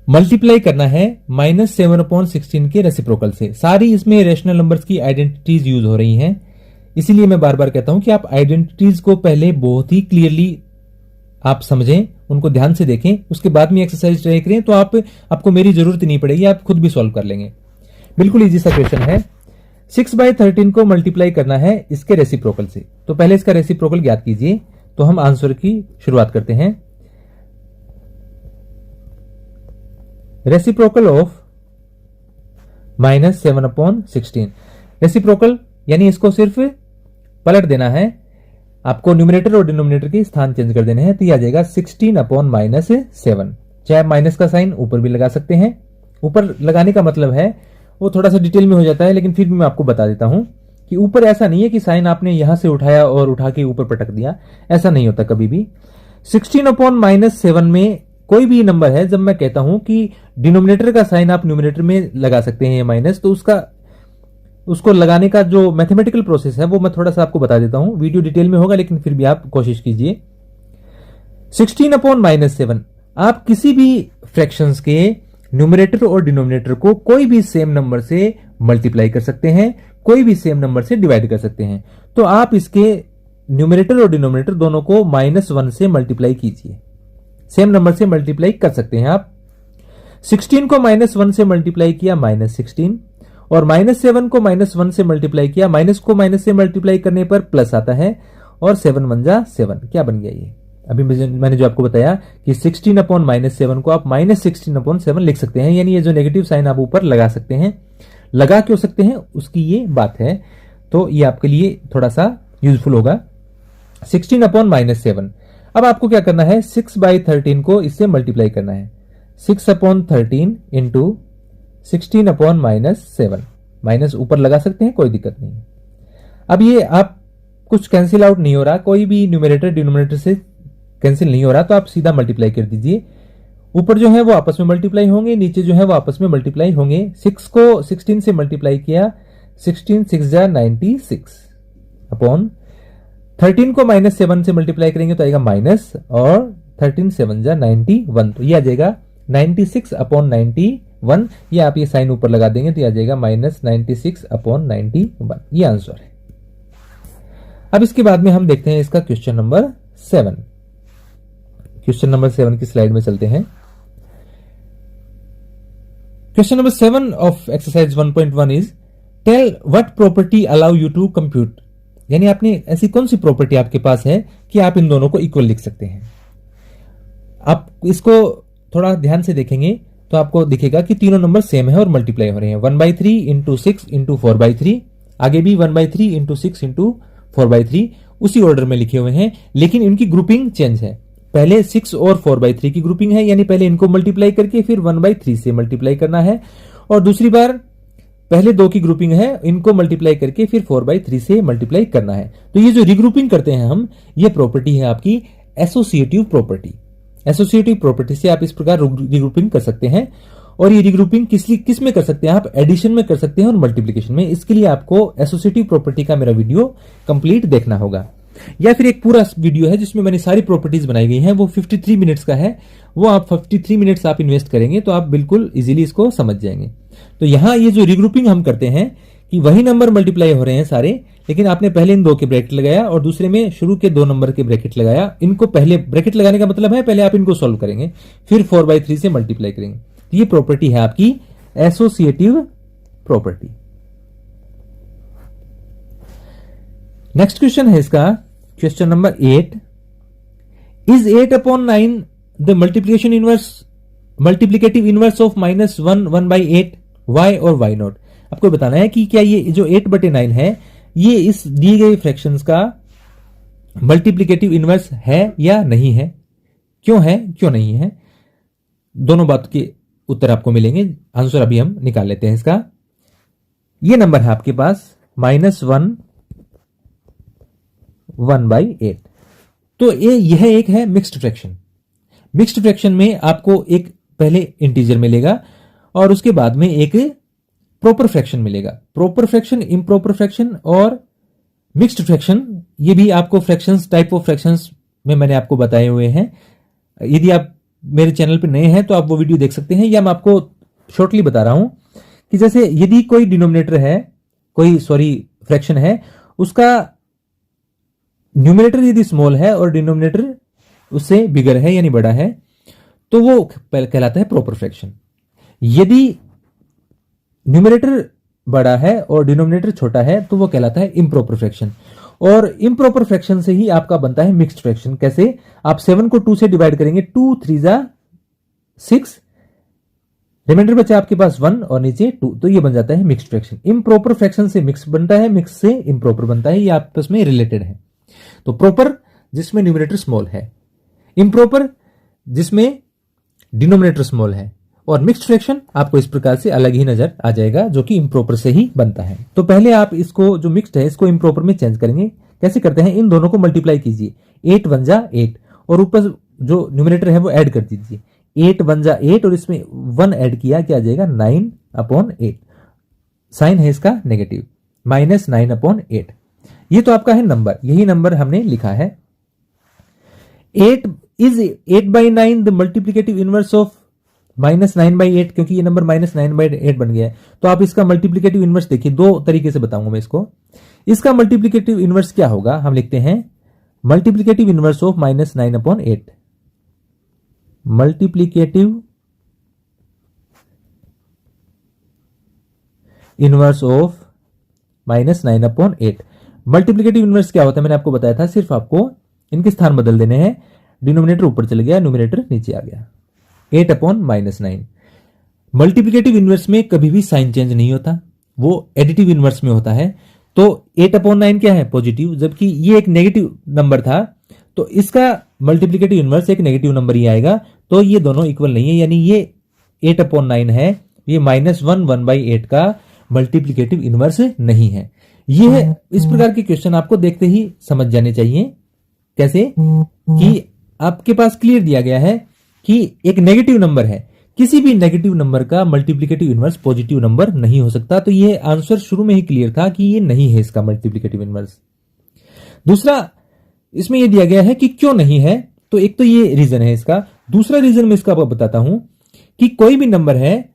मल्टीप्लाई करना है -7/16 के रेसिप्रोकल से। सारी इसमें रेशनल नंबर्स की आइडेंटिटीज यूज हो रही हैं, इसीलिए मैं बार बार कहता हूं कि आप आइडेंटिटीज को पहले बहुत ही क्लियरली आप समझें, उनको ध्यान से देखें, उसके बाद में एक्सरसाइज ट्राई करें, तो आपको मेरी जरूरत नहीं पड़ेगी, आप खुद भी सॉल्व कर लेंगे। बिल्कुल इजी सा क्वेश्चन है। 6 by 13 को मल्टीप्लाई करना है इसके रेसिप्रोकल से, तो पहले इसका रेसिप्रोकल ज्ञात कीजिए। तो हम आंसर की शुरुआत करते हैं। रेसिप्रोकल ऑफ -7/16, रेसिप्रोकल यानी इसको सिर्फ पलट देना है, आपको न्यूमरेटर और डिनोमिनेटर के स्थान चेंज कर देने हैं, तो यह आ जाएगा 16/-7। चाहे माइनस का साइन ऊपर भी लगा सकते हैं, ऊपर लगाने का मतलब है वो थोड़ा सा डिटेल में हो जाता है, लेकिन फिर भी मैं आपको बता देता हूं कि ऊपर ऐसा नहीं है कि साइन आपने यहां से उठाया और उठा के ऊपर पटक दिया, ऐसा नहीं होता कभी भी। 16/-7 में कोई भी नंबर है, जब मैं कहता हूं कि डिनोमिनेटर का साइन आप न्यूमरेटर में लगा सकते हैं माइनस, तो उसको लगाने का जो मैथमेटिकल प्रोसेस है वो मैं थोड़ा सा आपको बता देता हूं, वीडियो डिटेल में होगा लेकिन फिर भी आप कोशिश कीजिए। 16/-7 आप किसी भी फ्रैक्शंस के न्यूमरेटर और डिनोमिनेटर को कोई भी सेम नंबर से मल्टीप्लाई कर सकते हैं, कोई भी सेम नंबर से डिवाइड कर सकते हैं। तो आप इसके न्यूमरेटर और डिनोमिनेटर दोनों को -1 से मल्टीप्लाई कीजिए, सेम नंबर से मल्टीप्लाई कर सकते हैं आप। 16 को -1 से मल्टीप्लाई किया -16, और -7 को -1 से मल्टीप्लाई किया, माइनस को माइनस से मल्टीप्लाई करने पर प्लस आता है, और 7 1 जा 7, क्या बन गया ये? अभी मैंने जो आपको बताया कि 16/-7 को आप -16/7 लिख सकते हैं, यानी ये जो नेगेटिव साइन आप ऊपर लगा सकते हैं, लगा क्यों सकते हैं उसकी ये बात है, तो ये आपके लिए थोड़ा सा यूजफुल होगा। 16/-7, अब आपको क्या करना है, 6 by 13 को इससे मल्टीप्लाई करना है। 6/13 इंटू 16/-7, माइनस ऊपर लगा सकते हैं, कोई दिक्कत नहीं है। अब ये आप कुछ कैंसिल आउट नहीं हो रहा, कोई भी न्यूमरेटर डिनोमिनेटर से कैंसिल नहीं हो रहा, तो आप सीधा मल्टीप्लाई कर दीजिए। ऊपर जो है वो आपस में मल्टीप्लाई होंगे, नीचे जो है वो आपस में मल्टीप्लाई होंगे। 6 को 16 से मल्टीप्लाई किया, 16 6 जा 96 अपॉन 13 को -7 से मल्टीप्लाई करेंगे तो आएगा माइनस, और 13 7 जा 91, तो ये आ जाएगा 96/91। ये आप ये साइन ऊपर लगा देंगे तो ये आ जाएगा -96/91, ये आंसर है। अब इसके बाद में हम देखते हैं इसका क्वेश्चन नंबर 7। क्वेश्चन नंबर 7 की स्लाइड में चलते हैं। Question number 7 of exercise 1.1 is tell what property allow you to compute, यानी आपने ऐसी कौन सी प्रॉपर्टी आपके पास है कि आप इन दोनों को इक्वल लिख सकते हैं। आप इसको थोड़ा ध्यान से देखेंगे तो आपको दिखेगा कि तीनों नंबर सेम है और मल्टीप्लाई हो रहे हैं। 1/3 इंटू 6 इंटू 4/3, आगे भी 1/3 इंटू 6 इंटू 4/3 उसी ऑर्डर में लिखे हुए हैं, लेकिन इनकी ग्रुपिंग चेंज है। पहले 6 और 4/3 की ग्रुपिंग है, यानी पहले इनको मल्टीप्लाई करके फिर 1/3 से मल्टीप्लाई करना है, और दूसरी बार पहले 2 की ग्रुपिंग है, इनको मल्टीप्लाई करके फिर 4/3 से मल्टीप्लाई करना है। तो ये जो रिग्रुपिंग करते हैं हम, ये प्रॉपर्टी है आपकी एसोसिएटिव प्रॉपर्टी। एसोसिएटिव प्रॉपर्टी से आप इस प्रकार रिग्रुपिंग कर सकते हैं, और ये रिग्रुपिंग किस में कर सकते हैं, आप एडिशन में कर सकते हैं और मल्टीप्लिकेशन में। इसके लिए आपको एसोसिएटिव प्रॉपर्टी का मेरा वीडियो कंप्लीट देखना होगा, या फिर एक पूरा वीडियो है जिसमें मैंने सारी प्रॉपर्टीज बनाई गई हैं, वो 53 मिनट्स का है, वो आप 53 मिनट्स आप इन्वेस्ट करेंगे तो आप बिल्कुल इजीली इसको समझ जाएंगे। तो यहां ये जो रिग्रुपिंग हम करते हैं कि वही नंबर मल्टीप्लाई हो रहे हैं सारे, लेकिन आपने पहले इन 2 के ब्रैकेट लगाया और दूसरे में शुरू के 2 नंबर के ब्रैकेट लगाया। इनको पहले ब्रैकेट लगाने का मतलब है पहले आप इनको सॉल्व करेंगे, फिर 4/3 से मल्टीप्लाई करेंगे। तो ये प्रॉपर्टी है आपकी एसोसिएटिव प्रॉपर्टी। नेक्स्ट क्वेश्चन है इसका question number 8, is 8/9 the multiplicative inverse of -1/8 y और y0। आपको बताना है कि क्या ये जो 8/9 है ये इस दिए गए फ्रैक्शंस का मल्टीप्लिकेटिव इनवर्स है या नहीं है, क्यों है क्यों नहीं है, दोनों बात के उत्तर आपको मिलेंगे। आंसर अभी हम निकाल लेते हैं इसका। ये नंबर है आपके पास -1/8, तो यह एक है मिक्स्ड फ्रैक्शन। मिक्स्ड फ्रैक्शन में आपको एक पहले इंटीजर मिलेगा और उसके बाद में एक प्रॉपर फ्रैक्शन मिलेगा। प्रॉपर फ्रैक्शन, इम्प्रॉपर फ्रैक्शन और मिक्स्ड फ्रैक्शन, ये भी आपको फ्रैक्शंस, टाइप ऑफ फ्रैक्शंस में मैंने आपको बताए हुए हैं। यदि आप मेरे चैनल पे नए हैं तो आप वो वीडियो देख सकते हैं, या मैं आपको शॉर्टली बता रहा हूं कि जैसे यदि कोई डिनोमिनेटर है, फ्रैक्शन है, उसका न्यूमरेटर यदि स्मॉल है और डिनोमिनेटर उससे बिगर है यानी बड़ा है, तो वो कहलाता है प्रॉपर फ्रैक्शन। यदि न्यूमरेटर बड़ा है और डिनोमिनेटर छोटा है तो वो कहलाता है इम्प्रॉपर फ्रैक्शन। और इम्प्रॉपर फ्रैक्शन से ही आपका बनता है मिक्स्ड फ्रैक्शन। कैसे? आप 7 को 2 से डिवाइड करेंगे, 2 3 जा 6, रिमाइंडर बचा आपके पास 1 और नीचे 2, तो ये बन जाता है मिक्स्ड फ्रैक्शन। इम्प्रॉपर फ्रैक्शन से मिक्स बनता है, मिक्स से इम्प्रॉपर बनता है, ये आपस में रिलेटेड है। तो प्रॉपर जिसमें न्यूमरेटर स्मॉल है, इम्प्रॉपर जिसमें डिनोमिनेटर स्मॉल है, और मिक्स्ड फ्रैक्शन आपको इस प्रकार से अलग ही नजर आ जाएगा, जो कि इम्प्रॉपर से ही बनता है। तो पहले आप इसको जो मिक्स्ड है इसको इम्प्रॉपर में चेंज करेंगे। कैसे करते हैं? इन दोनों को मल्टीप्लाई कीजिए, 8 1 जा 8, और ऊपर जो न्यूमरेटर है वो ऐड कर दीजिए, 8 1 जा 8, और इसमें 1 ऐड किया, क्या आ जाएगा? 9/8। साइन है इसका नेगेटिव, -9/8। ये तो आपका है नंबर, यही नंबर हमने लिखा है। 8 is 8/9 the multiplicative inverse of -9/8, क्योंकि ये नंबर -9/8 बन गया है। तो आप इसका मल्टीप्लिकेटिव इनवर्स देखिए, दो तरीके से बताऊंगा मैं इसको। इसका मल्टीप्लिकेटिव इनवर्स क्या होगा? हम लिखते हैं multiplicative inverse of -9/8, multiplicative inverse of -9/8। Multiplicative inverse क्या होता है मैंने आपको बताया था, सिर्फ आपको इनके स्थान बदल देने हैं। डिनोमिनेटर ऊपर चले गया, न्यूमरेटर नीचे आ गया, 8/-9। मल्टीप्लिकेटिव इनवर्स में कभी भी साइन चेंज नहीं होता, वो एडिटिव इनवर्स में होता है। तो 8/9 क्या है? पॉजिटिव, जबकि ये एक नेगेटिव नंबर था, तो इसका मल्टीप्लिकेटिव इनवर्स एक नेगेटिव नंबर ही आएगा। तो ये दोनों इक्वल नहीं है, यानी ये 8/9 है, ये -1/8 का मल्टीप्लिकेटिव इनवर्स नहीं है। ये है, इस प्रकार के क्वेश्चन आपको देखते ही समझ जाने चाहिए। कैसे? कि आपके पास क्लियर दिया गया है कि एक नेगेटिव नंबर है, किसी भी नेगेटिव नंबर का मल्टीप्लिकेटिव इनवर्स पॉजिटिव नंबर नहीं हो सकता। तो ये आंसर शुरू में ही क्लियर था कि ये नहीं है इसका मल्टीप्लिकेटिव इनवर्स। दूसरा, इसमें ये दिया गया है कि क्यों नहीं है, तो एक तो ये रीजन है इसका। दूसरा रीजन मैं इसका आपको बताता हूं कि कोई भी नंबर है,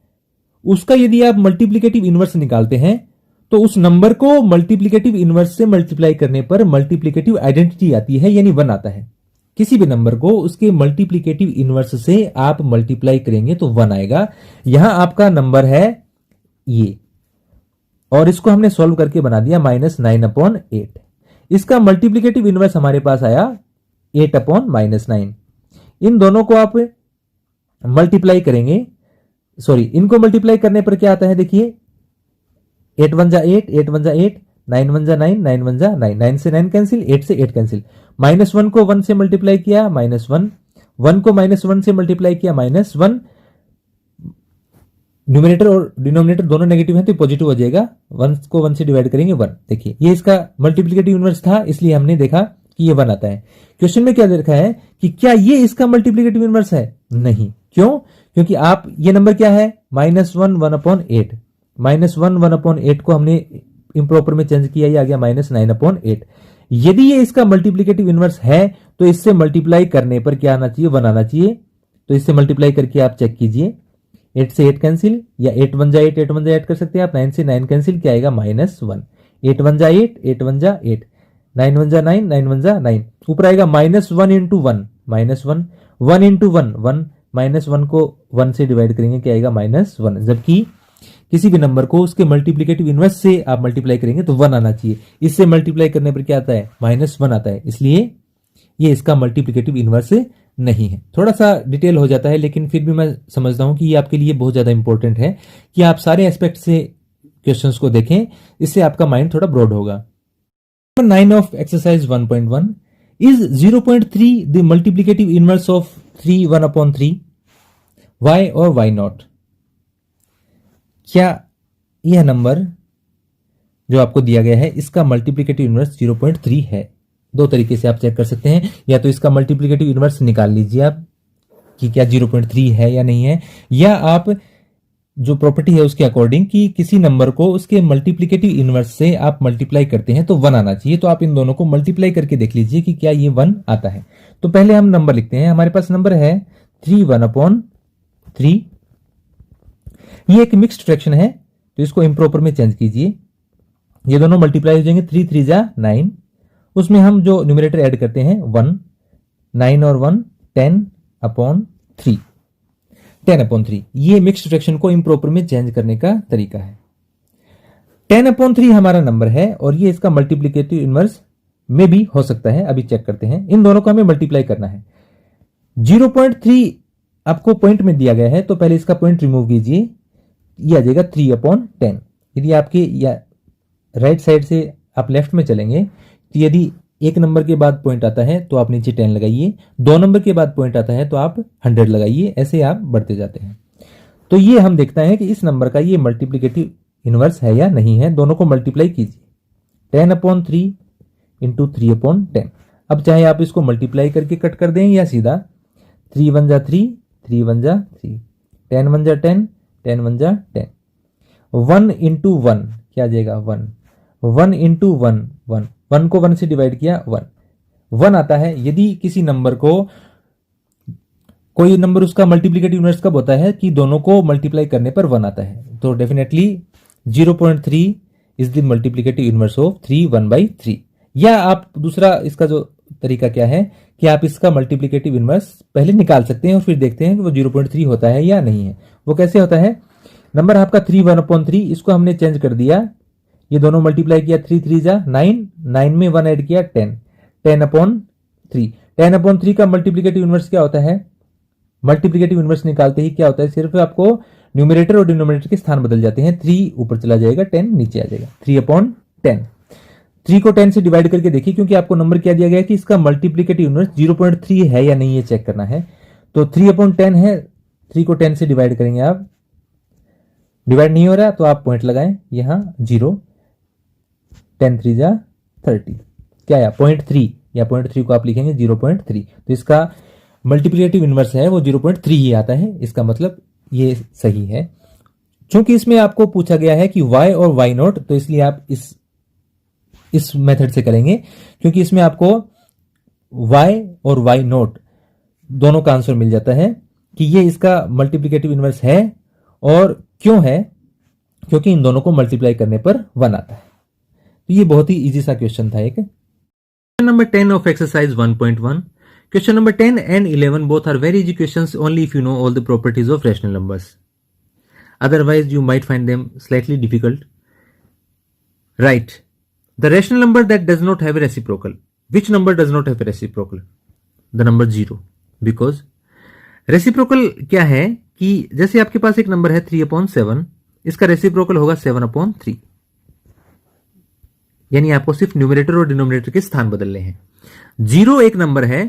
उसका यदि आप मल्टीप्लिकेटिव इनवर्स निकालते हैं तो उस नंबर को मल्टीप्लिकेटिव इनवर्स से मल्टीप्लाई करने पर मल्टीप्लिकेटिव आइडेंटिटी आती है, यानी 1 आता है। किसी भी नंबर को उसके मल्टीप्लिकेटिव इनवर्स से आप मल्टीप्लाई करेंगे तो 1 आएगा। यहां आपका नंबर है ये, और इसको हमने सॉल्व करके बना दिया -9/8। इसका मल्टीप्लिकेटिव इनवर्स हमारे पास आया 8/-9। इन दोनों को आप मल्टीप्लाई करेंगे, इनको मल्टीप्लाई करने पर क्या आता है? देखिए, 8 1 जा 8, 8 1 जा 8, 9 1 जा 9, 9 1 जा 9, 9 से 9 कैंसिल, 8 से 8 कैंसिल। -1 को 1 से मल्टीप्लाई किया, -1, 1 को -1 से मल्टीप्लाई किया, -1। न्यूमरेटर और डिनोमिनेटर दोनों नेगेटिव हैं तो पॉजिटिव हो जाएगा, 1 को 1 से डिवाइड करेंगे 1। देखिए, ये इसका मल्टीप्लिकेटिव इनवर्स था, इसलिए हमने देखा कि ये 1 आता है। क्वेश्चन में क्या देखा है कि क्या ये इसका मल्टीप्लिकेटिव इनवर्स है? नहीं। क्यों? क्योंकि आप ये नंबर क्या है? -1 1/8, -1 1/8 को हमने इम्प्रॉपर में चेंज किया, ये आ गया -9/8। यदि ये इसका मल्टीप्लिकेटिव इनवर्स है तो इससे मल्टीप्लाई करने पर क्या आना चाहिए? 1 आना चाहिए। तो इससे मल्टीप्लाई करके आप चेक कीजिए, 8 से 8 कैंसिल, या 8 1 जा 8, 8 1 जा 8 कर सकते हैं आप। 9 से 9 कैंसिल, क्या आएगा? -1। 8 1 जा 8, 8 1 जा 8, 9 1 जा 9, 9 1 जा 9। ऊपर आएगा -1 × 1, -1, 1 × 1, 1, -1 को 1 से डिवाइड करेंगे, क्या आएगा? -1। जबकि किसी भी नंबर को उसके मल्टीप्लिकेटिव इनवर्स से आप मल्टीप्लाई करेंगे तो 1 आना चाहिए। इससे मल्टीप्लाई करने पर क्या आता है? -1 आता है। इसलिए ये इसका मल्टीप्लिकेटिव इनवर्स नहीं है। थोड़ा सा डिटेल हो जाता है, लेकिन फिर भी मैं समझता हूं कि ये आपके लिए बहुत ज्यादा इंपॉर्टेंट है कि आप सारे एस्पेक्ट से क्वेश्चंस को देखें, इससे आपका माइंड थोड़ा ब्रॉड होगा। Number 9 of exercise 1.1 is 0.3 the multiplicative inverse of 3 1/3, why और वाई नॉट। क्या यह नंबर जो आपको दिया गया है इसका मल्टीप्लिकेटिव इनवर्स 0.3 है? दो तरीके से आप चेक कर सकते हैं, या तो इसका मल्टीप्लिकेटिव इनवर्स निकाल लीजिए आप कि क्या 0.3 है या नहीं है, या आप जो प्रॉपर्टी है उसके अकॉर्डिंग कि किसी नंबर को उसके मल्टीप्लिकेटिव इनवर्स से आप मल्टीप्लाई करते हैं तो 1 आना चाहिए। तो आप इन दोनों को मल्टीप्लाई करके देख लीजिए कि क्या ये 1 आता है। तो पहले हम नंबर लिखते हैं। हमारे पास नंबर है 3 1/3। ये एक मिक्स्ड फ्रैक्शन है तो इसको इम्प्रॉपर में चेंज कीजिए। ये दोनों मल्टीप्लाई हो जाएंगे, 3 3 जा 9। उसमें हम जो न्यूमरेटर ऐड करते हैं 1, 9 और 1 10/3, 10/3। ये मिक्स्ड फ्रैक्शन को इम्प्रॉपर में चेंज करने का तरीका है। 10/3 हमारा नंबर है और ये इसका मल्टीप्लिकेटिव इनवर्स में भी हो सकता है। अभी चेक करते हैं। इन दोनों को हमें मल्टीप्लाई करना है। 0.3 आपको पॉइंट में दिया गया है तो पहले इसका पॉइंट रिमूव कीजिए। ये आ जाएगा 3/10। यदि आपके या राइट साइड से आप लेफ्ट में चलेंगे तो यदि एक नंबर के बाद पॉइंट आता है तो आप नीचे 10 लगाइए, 2 नंबर के बाद पॉइंट आता है तो आप 100 लगाइए, ऐसे आप बढ़ते जाते हैं। तो ये हम देखते हैं कि इस नंबर का ये मल्टीप्लिकेटिव इनवर्स है या नहीं है। दोनों को मल्टीप्लाई कीजिए, 10/3 इंटू 3/10। अब चाहे आप इसको मल्टीप्लाई करके कट कर दें या सीधा 3 1 जा 3, 3 1 जा 3, 10 1 जा 10, 10 1 जा 10। 1 इंटू 1 क्या आ जाएगा 1, 1 इंटू 1 1, 1 को 1 से डिवाइड किया 1 आता है। यदि किसी नंबर को कोई नंबर उसका मल्टीप्लिकेटिव इनवर्स कब होता है कि दोनों को मल्टीप्लाई करने पर 1 आता है। तो definitely 0.3 is the multiplicative inverse of 3 1/3। या आप दूसरा इसका जो तरीका क्या है कि आप इसका मल्टीप्लिकेटिव इनवर्स पहले निकाल सकते हैं और फिर देखते हैं कि वो 0.3 होता है या नहीं है। वो कैसे होता है, नंबर आपका 3 1/3, इसको हमने चेंज कर दिया, ये दोनों मल्टीप्लाई किया, 3 3 जा 9, 9 में 1 ऐड किया 10, 10/3। 10/3 का मल्टीप्लिकेटिव इनवर्स क्या होता है, मल्टीप्लिकेटिव इनवर्स निकालते ही क्या होता है, सिर्फ आपको न्यूमरेटर और डिनोमिनेटर के स्थान बदल जाते हैं। 3 ऊपर चला जाएगा, 10 नीचे आ जाएगा, 3/10। 3 को 10 से डिवाइड करके देखिए, क्योंकि आपको नंबर क्या दिया गया है कि इसका मल्टीप्लिकेटिव इनवर्स 0.3 है या नहीं, ये चेक करना है। तो 3/10 है, 3 को 10 से डिवाइड करेंगे आप, डिवाइड नहीं हो रहा तो आप पॉइंट लगाएं यहां 0, 10 3 जा 30, क्या आया 0.3, या 0.3 को आप लिखेंगे 0.3। तो इसका मल्टीप्लिकेटिव इनवर्स है वो 0.3 ही आता है। इसका मतलब ये सही है। चूंकि इसमें आपको पूछा गया है कि y और y नॉट, तो इसलिए आप इस मेथड से करेंगे, क्योंकि इसमें आपको y और y नॉट दोनों का आंसर मिल जाता है कि ये इसका मल्टीप्लिकेटिव इनवर्स है। और क्यों है, क्योंकि इन दोनों को मल्टीप्लाई करने पर 1 आता है। तो ये बहुत ही इजी सा क्वेश्चन था एक। Question number 10 of exercise 1.1। Question number 10 and 11 both are very easy questions only if you know all the properties of rational numbers. Otherwise you might find them slightly difficult. Right. The rational number that does not have a reciprocal. Which number does not have a reciprocal? The number 0. Because reciprocal क्या है कि जैसे आपके पास एक number है 3/7, इसका reciprocal होगा 7/3। यानी आपको सिर्फ न्यूमरेटर और डिनोमिनेटर के स्थान बदलने हैं। 0 एक नंबर है,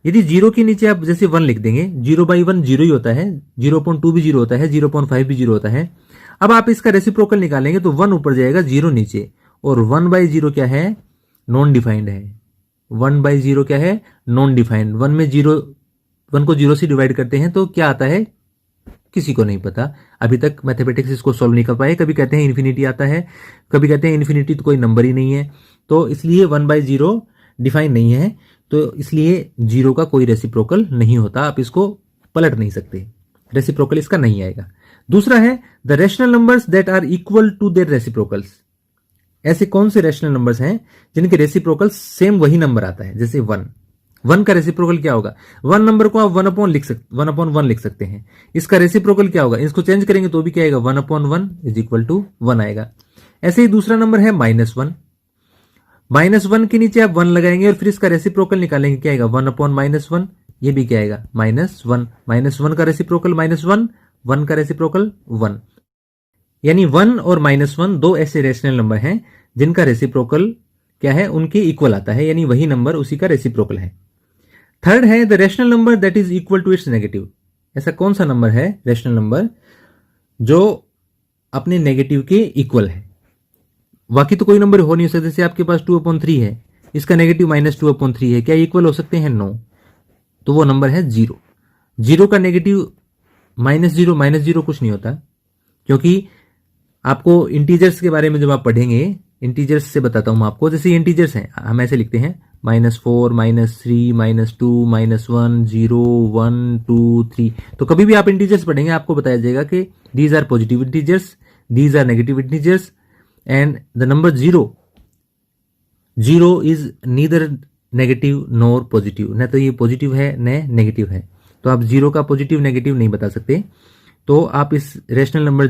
यदि 0 के नीचे आप जैसे 1 लिख देंगे, 0/1 0 ही होता है, 0.2 भी 0 होता है, 0.5 भी 0 होता है। अब आप इसका रेसिप्रोकल निकालेंगे तो 1 ऊपर जाएगा, 0 नीचे, और 1/0 क्या है, नॉन डिफाइंड है। 1/0 क्या है, नॉन डिफाइंड। 1 को 0 से डिवाइड करते हैं तो क्या आता है, किसी को नहीं पता। अभी तक मैथमेटिक्स इसको सॉल्व नहीं कर पाए। कभी कहते हैं इन्फिनिटी आता है, कभी कहते हैं इन्फिनिटी तो कोई नंबर ही नहीं है। तो इसलिए 1/0 डिफाइन नहीं है, तो इसलिए 0 का कोई रेसिप्रोकल नहीं होता। आप इसको पलट नहीं सकते, रेसिप्रोकल इसका नहीं आएगा। दूसरा है the rational numbers that are equal to their reciprocals. ऐसे कौन से रैशनल नंबर्स हैं जिनके रेसिप्रोकल सेम वही नंबर आता है, जैसे 1 का रेसिप्रोकल क्या होगा, 1 नंबर को आप 1/1 लिख सकते हैं। इसका रेसिप्रोकल क्या होगा, इसको चेंज करेंगे तो भी क्या आएगा, 1/1 इज इक्वल टू 1 आएगा। ऐसे ही दूसरा नंबर है -1। -1 के नीचे आप 1 लगाएंगे और फिर इसका रेसिप्रोकल निकालेंगे, क्या आएगा 1/-1। ये भी क्या आएगा -1। -1 का रेसिप्रोकल -1, 1 का रेसिप्रोकल 1। यानी 1 और -1 दो ऐसे रेशनल नंबर हैं जिनका रेसिप्रोकल क्या है, उनके इक्वल आता है, यानी वही नंबर उसी का रेसिप्रोकल है। थर्ड है the rational number that is equal to its negative. ऐसा कौन सा नंबर है रेशनल नंबर जो अपने नेगेटिव के इक्वल है। बाकी तो कोई नंबर हो नहीं सकता। जैसे आपके पास 2/3 है, इसका नेगेटिव -2/3 है, क्या इक्वल हो सकते हैं, नो। तो वो नंबर है 0। 0 का नेगेटिव -0 कुछ नहीं होता। क्योंकि आपको इंटीजर्स के बारे में जब आप पढ़ेंगे, इंटीजर्स से बताता हूं मैं आपको। जैसे इंटीजर्स हैं, हम ऐसे लिखते हैं -4, -3, -2, -1, 0, 1, 2, 3। तो कभी भी आप इंटीजर्स पढ़ेंगे आपको बताया जाएगा कि these are positive integers, these are negative integers, and the number 0 is neither negative nor positive, न तो ये पॉजिटिव है न नेगेटिव है। तो आप 0 का पॉजिटिव नेगेटिव नहीं बता सकते। तो आप इस रेशनल नंबर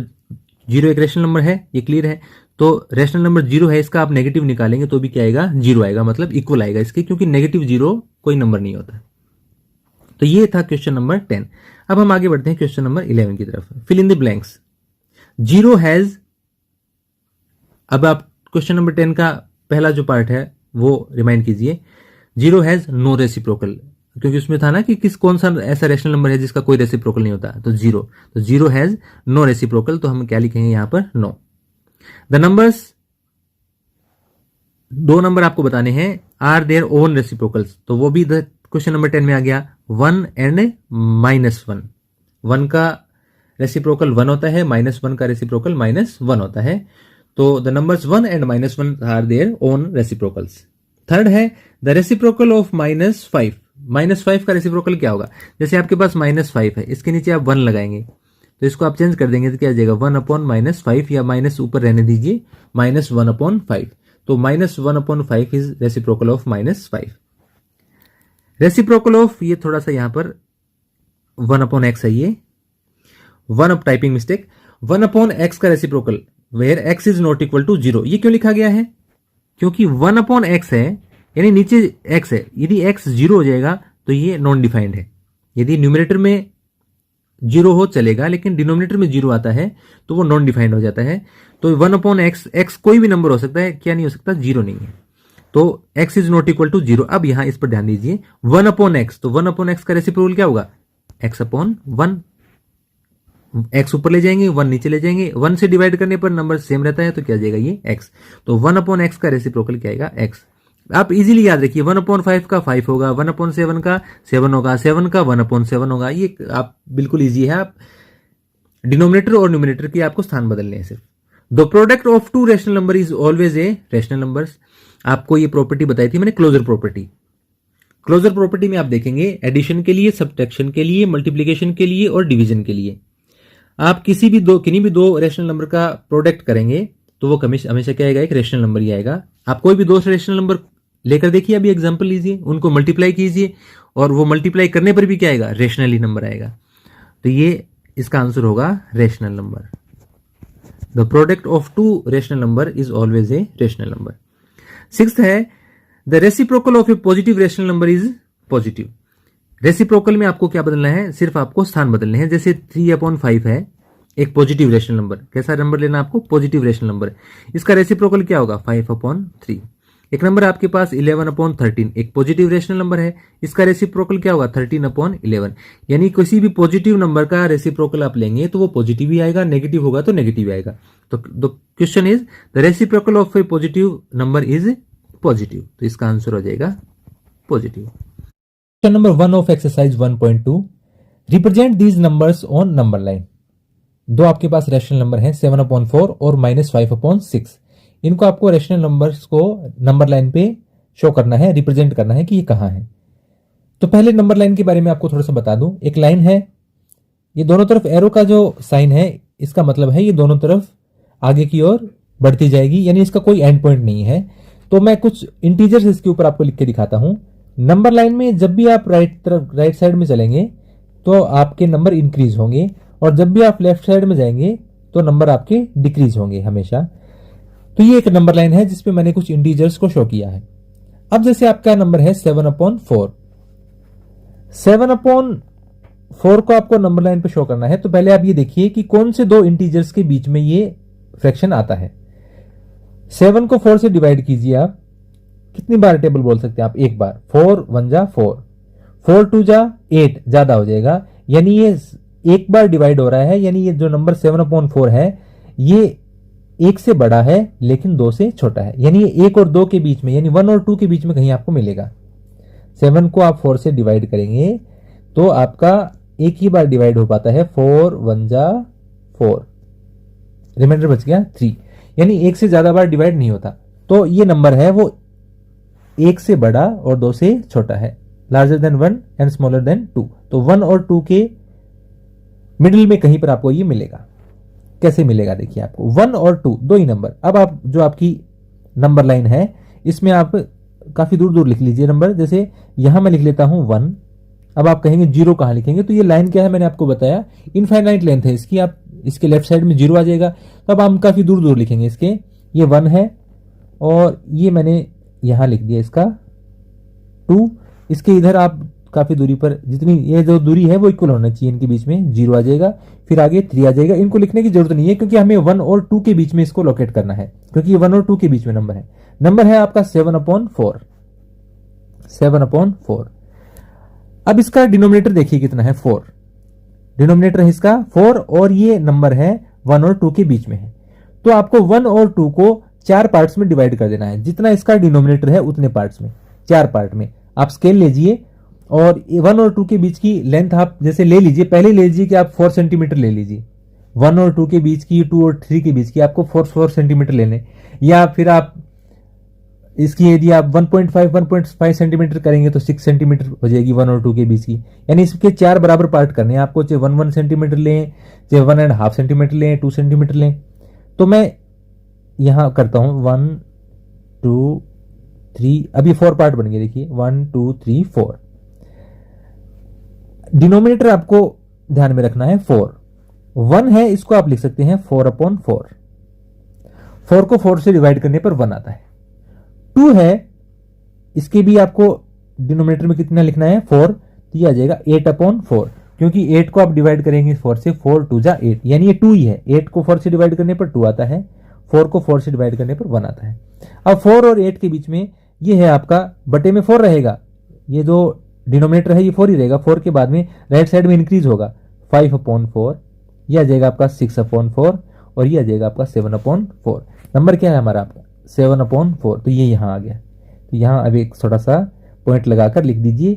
0 एक रेशनल नंबर है, ये क्लियर है। तो रेशनल नंबर 0 है, इसका आप नेगेटिव निकालेंगे तो भी क्या आएगा, 0 आएगा, मतलब इक्वल आएगा इसके, क्योंकि नेगेटिव 0 कोई नंबर नहीं होता। तो ये था क्वेश्चन नंबर 10। अब हम आगे बढ़ते हैं क्वेश्चन नंबर 11 की तरफ। Fill in the blanks. 0 has, अब आप क्वेश्चन नंबर 10 का पहला जो पार्ट है वो रिमाइंड कीजिए। 0 हैज नो रेसिप्रोकल, क्योंकि उसमें था ना कि कौन सा ऐसा रेशनल नंबर है जिसका कोई रेसिप्रोकल नहीं होता। तो 0 हैज नो रेसिप्रोकल, तो हम क्या लिखेंगे यहां पर, नो। द नंबर्स, 2 नंबर आपको बताने हैं, आर देयर ओन रेसिप्रोकल्स, तो वो भी क्वेश्चन नंबर 10 में आ गया। 1 एंड -1, 1 का रेसिप्रोकल 1 होता है, -1 का रेसिप्रोकल -1 होता है। तो the numbers 1 and -1 are their own reciprocals. Third है द रेसिप्रोकल ऑफ -5, -5 का रेसिप्रोकल क्या होगा। जैसे आपके पास -5 है, इसके नीचे आप 1 लगाएंगे, तो इसको आप चेंज कर देंगे तो क्या आ जाएगा, 1/-5, या माइनस ऊपर रहने दीजिए, -1/5। तो -1/5 is reciprocal of -5। Reciprocal of, ये थोड़ा सा यहां पर 1/x है, ये 1 टाइपिंग मिस्टेक। 1/x का reciprocal where x is not equal to 0, ये क्यों लिखा गया है, क्योंकि 1/x है, यानी नीचे x है, यदि x 0 हो जाएगा तो ये नॉन डिफाइंड है। यदि न्यूमरेटर में 0 हो चलेगा, लेकिन डिनोमिनेटर में 0 आता है तो वो नॉन डिफाइंड हो जाता है। तो 1/x, x कोई भी नंबर हो सकता है, क्या नहीं हो सकता, 0 नहीं है। तो x is not equal to 0। अब यहां इस पर ध्यान दीजिए, 1/x, तो 1/x का रेसिप्रोकल क्या होगा, x/1। x ऊपर ले जाएंगे, 1 नीचे ले जाएंगे, 1 से डिवाइड करने पर नंबर सेम रहता है, तो क्या जाएगा ये x। तो 1/x का रेसिप्रोकल क्या आएगा, x। आप इजीली याद रखिए, 1/5 का 5 होगा, 1/7 का 7 होगा, 7 का 1/7 होगा। ये आप बिल्कुल इजी है, आप डिनोमिनेटर और न्यूमिनेटर की आपको स्थान बदलने हैं सिर्फ। The product of 2 rational number is always a rational numbers. आपको ये प्रॉपर्टी बताई थी मैंने, क्लोजर प्रॉपर्टी। क्लोजर प्रॉपर्टी में आप देखेंगे एडिशन के लिए, सब्ट्रैक्शन के लिए, मल्टीप्लीकेशन के लिए और डिवीजन के लिए आप किन्हीं भी दो रेशनल नंबर का प्रोडक्ट करेंगे तो वो हमेशा क्या आएगा, एक रेशनल नंबर ही आएगा। आप कोई भी 2 रेशनल नंबर लेकर देखिए, अभी एग्जांपल लीजिए, उनको मल्टीप्लाई कीजिए और वो मल्टीप्लाई करने पर भी क्या आएगा, रेशनल ही नंबर आएगा। तो ये इसका आंसर होगा rational number. The product of 2 rational number is always a rational number. 6th है the reciprocal of A positive rational number is positive. Reciprocal में आपको क्या बदलना है, सिर्फ आपको स्थान बदलने हैं। जैसे 3/5 है, एक पॉजिटिव रेशनल नंबर, कैसा नंबर लेना आपको, पॉजिटिव रेशनल नंबर। इसका रेसिप्रोकल क्या होगा, 5/3। एक नंबर आपके पास 11/13, एक पॉजिटिव रेशनल नंबर है, इसका रेसिप्रोकल क्या होगा, 13/11। यानी किसी भी पॉजिटिव नंबर का रेसिप्रोकल आप लेंगे तो वो पॉजिटिव ही आएगा, नेगेटिव होगा तो नेगेटिव आएगा। तो the question is the reciprocal of A positive number is positive, तो इसका आंसर हो जाएगा positive. Question number 1 of exercise 1.2, represent these numbers on number line. 2 आपके पास रेशनल नंबर हैं, 7/4 और -5/6। इनको आपको रेशनल नंबर्स को नंबर लाइन पे शो करना है, रिप्रेजेंट करना है कि ये कहां है। तो पहले नंबर लाइन के बारे में आपको थोड़ा सा बता दूं। एक लाइन है, ये दोनों तरफ एरो का जो साइन है, इसका मतलब है ये दोनों तरफ आगे की ओर बढ़ती जाएगी, यानी इसका कोई एंड पॉइंट नहीं है। तो मैं कुछ इंटीजर्स इसके ऊपर आपको लिख के दिखाता हूं। नंबर लाइन में जब भी आप राइट साइड में चलेंगे तो आपके नंबर इंक्रीज होंगे, और जब भी आप लेफ्ट साइड में जाएंगे तो नंबर आपके डिक्रीज होंगे हमेशा। तो ये एक नंबर लाइन है जिसपे मैंने कुछ इंटीजर्स को शो किया है। अब जैसे आपका नंबर है 7/4, 7/4 को आपको नंबर लाइन पे शो करना है। तो पहले आप ये देखिए कि कौन से 2 इंटीजर्स के बीच में ये फ्रैक्शन आता है। 7 को 4 से डिवाइड कीजिए। आप कितनी बार टेबल बोल सकते हैं आप, एक बार। 4 1 जा 4, 4 2 जा 8, ज्यादा हो जाएगा, यानी ये एक बार डिवाइड हो रहा है। यानी ये जो नंबर 7/4 है ये 1 से बड़ा है लेकिन 2 से छोटा है, यानी ये 1 और 2 के बीच में, यानी 1 और 2 के बीच में कहीं आपको मिलेगा। 7 को आप 4 से डिवाइड करेंगे तो आपका एक ही बार डिवाइड हो पाता है, 4 1 जा 4, रिमाइंडर बच गया 3, यानी 1 से ज्यादा बार डिवाइड नहीं होता। तो ये नंबर है वो 1 से बड़ा और 2 से छोटा है, larger than 1 and smaller than 2। तो 1 और 2 के मिडिल में कहीं पर आपको ये मिलेगा। कैसे मिलेगा देखिए, आपको 1 और 2 दो ही नंबर। अब आप जो आपकी नंबर लाइन है इसमें आप काफी दूर दूर लिख लीजिए नंबर। जैसे यहां मैं लिख लेता हूं 1। अब आप कहेंगे 0 कहां लिखेंगे, तो ये लाइन क्या है मैंने आपको बताया, इनफाइनाइट लेंथ है इसकी। आप इसके लेफ्ट साइड में 0 आ जाएगा, तो अब हम काफी दूर दूर लिखेंगे इसके। ये 1 है और ये मैंने यहां लिख दिया इसका 2। इसके इधर आप काफी दूरी पर जितनी ये जो दूरी है वो इक्वल होना चाहिए, इनके बीच में 0 आ जाएगा, फिर आगे 3 आ जाएगा। इनको लिखने की जरूरत नहीं है क्योंकि हमें 1 और 2 के बीच में इसको लोकेट करना है, क्योंकि ये 1 और 2 के बीच में नंबर है। नंबर है आपका 7/4, 7/4। अब इसका डिनोमिनेटर देखिए कितना है, 4। डिनोमिनेटर है इसका 4 और ये नंबर है 1 और 2 के बीच में है। तो आपको 1 और 2 को 4 पार्ट्स में डिवाइड कर देना है। जितना इसका डिनोमिनेटर है उतने पार्ट्स में, 4 पार्ट में आप स्केल लीजिए और 1 और 2 के बीच की लेंथ आप जैसे ले लीजिए, पहले ले लीजिए कि आप 4 सेंटीमीटर ले लीजिए। 1 और 2 के बीच की, 2 और 3 के बीच की आपको 4 सेंटीमीटर लेने, या फिर आप इसकी यदि आप 1.5 सेंटीमीटर करेंगे तो 6 सेंटीमीटर हो जाएगी 1 और 2 के बीच की। यानी इसके 4 बराबर पार्ट करने हैं आपको, चाहे 1 सेंटीमीटर लें, चाहे 1.5 सेंटीमीटर लें, 2 सेंटीमीटर लें। तो मैं यहां करता हूं 1 2 3, अभी 4 पार्ट बन गए देखिए, 1 2 3 4। डिनोमिनेटर आपको ध्यान में रखना है 4। 1 है इसको आप लिख सकते हैं 4/4। 4 को 4 से डिवाइड करने पर 1 आता है। 2 है, इसके भी आपको डिनोमिनेटर में कितना लिखना है 4, तो ये आ जाएगा 8/4, क्योंकि 8 को आप डिवाइड करेंगे 4 से, 4 2 जा 8, यानी ये 2 ही है। 8 को 4 से डिवाइड करने पर 2 आता है, 4 को 4 से डिवाइड करने पर 1 आता है। अब 4 और 8 के बीच में ये है आपका बटे में 4 रहेगा, ये जो डिनोमिनेटर है ये 4 ही रहेगा। 4 के बाद में राइट साइड में इंक्रीज होगा 5/4, ये आ जाएगा आपका 6/4 और ये आ जाएगा आपका 7/4। नंबर क्या है हमारा आपका 7/4, तो ये यहां आ गया। तो यहां अब एक छोटा सा पॉइंट लगाकर लिख दीजिए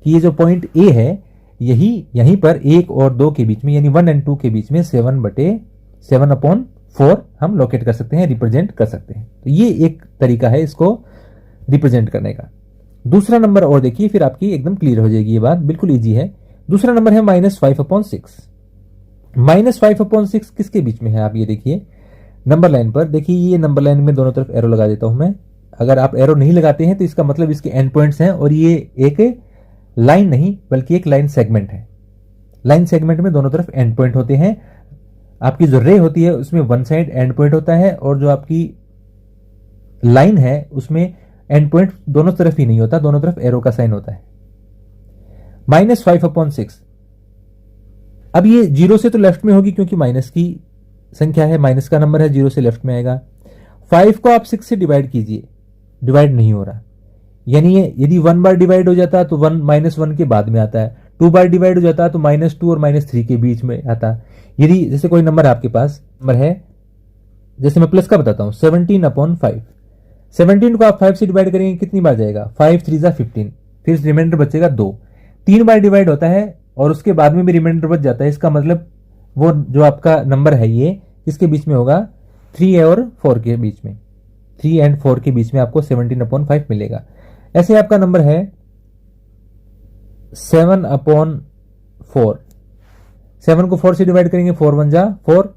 कि ये जो पॉइंट ए है यहीं पर 1 और 2 के बीच में, यानी 1 और 2 के बीच में 7/4 हम लोकेट कर सकते हैं, रिप्रेजेंट कर सकते हैं। तो ये एक तरीका है इसको रिप्रेजेंट करने का। दूसरा नंबर और देखिए, फिर आपकी एकदम क्लियर हो जाएगी ये बात, बिल्कुल इजी है। दूसरा नंबर है -5/6। -5/6 किसके बीच में है, आप ये देखिए नंबर लाइन पर। देखिए ये नंबर लाइन में दोनों तरफ एरो लगा देता हूं मैं। अगर आप एरो नहीं लगाते हैं तो इसका मतलब इसके एंड पॉइंट्स हैं, और ये एक लाइन नहीं बल्कि एक लाइन सेगमेंट है। लाइन सेगमेंट में दोनों तरफ एंड पॉइंट होते हैं। आपकी जो रे होती है उसमें वन साइड एंड पॉइंट होता है, और जो आपकी लाइन है उसमें एंड पॉइंट दोनों तरफ ही नहीं होता, दोनों तरफ एरो का साइन होता है। -5/6। अब ये 0 से तो लेफ्ट में होगी क्योंकि माइनस की संख्या है, माइनस का नंबर है, 0 से लेफ्ट में आएगा। 5 को आप 6 से डिवाइड कीजिए, डिवाइड नहीं हो रहा, यानी यदि 1 बार डिवाइड हो जाता तो 1 -1 के बाद में आता है। 2 बार डिवाइड हो जाता तो -2 और -3 के बीच में आता। यदि जैसे कोई नंबर आपके पास नंबर है, जैसे मैं प्लस का बताता हूं 17/5। 17 को आप 5 से डिवाइड करेंगे कितनी बार जाएगा, 5 3 15, फिर रिमाइंडर बचेगा 2। 3 बार डिवाइड होता है और उसके बाद में भी रिमाइंडर बच जाता है। इसका मतलब वो जो आपका नंबर है ये किसके बीच में होगा, 3 और 4 के बीच में, 3 एंड 4 के बीच में आपको 17/5 मिलेगा। ऐसे आपका नंबर है 7/4। 7 को 4 से डिवाइड करेंगे, 4 1 जा 4,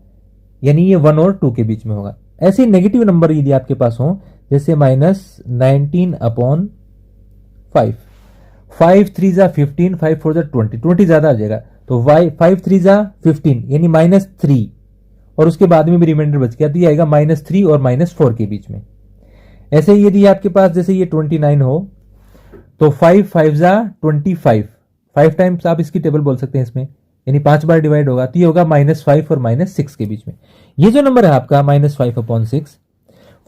यानी ये 1 और 2 के बीच में होगा। ऐसे नेगेटिव नंबर यदि आपके पास हो, जैसे -19/5, 5 3 जा 15, 5 4 जा 20, 20 ज्यादा आ जाएगा, तो 5 3 जा 15 यानी -3, और उसके बाद में भी रिमाइंडर बच गया, तो ये आएगा -3 और -4 के बीच में। ऐसे ही यदि आपके पास जैसे ये 29 हो तो 5 5 जा 25, 5 टाइम्स आप इसकी टेबल बोल सकते हैं इसमें, यानी 5 बार डिवाइड होगा, तो ये होगा -5 और -6 के बीच में। ये जो नंबर है आपका -5/6,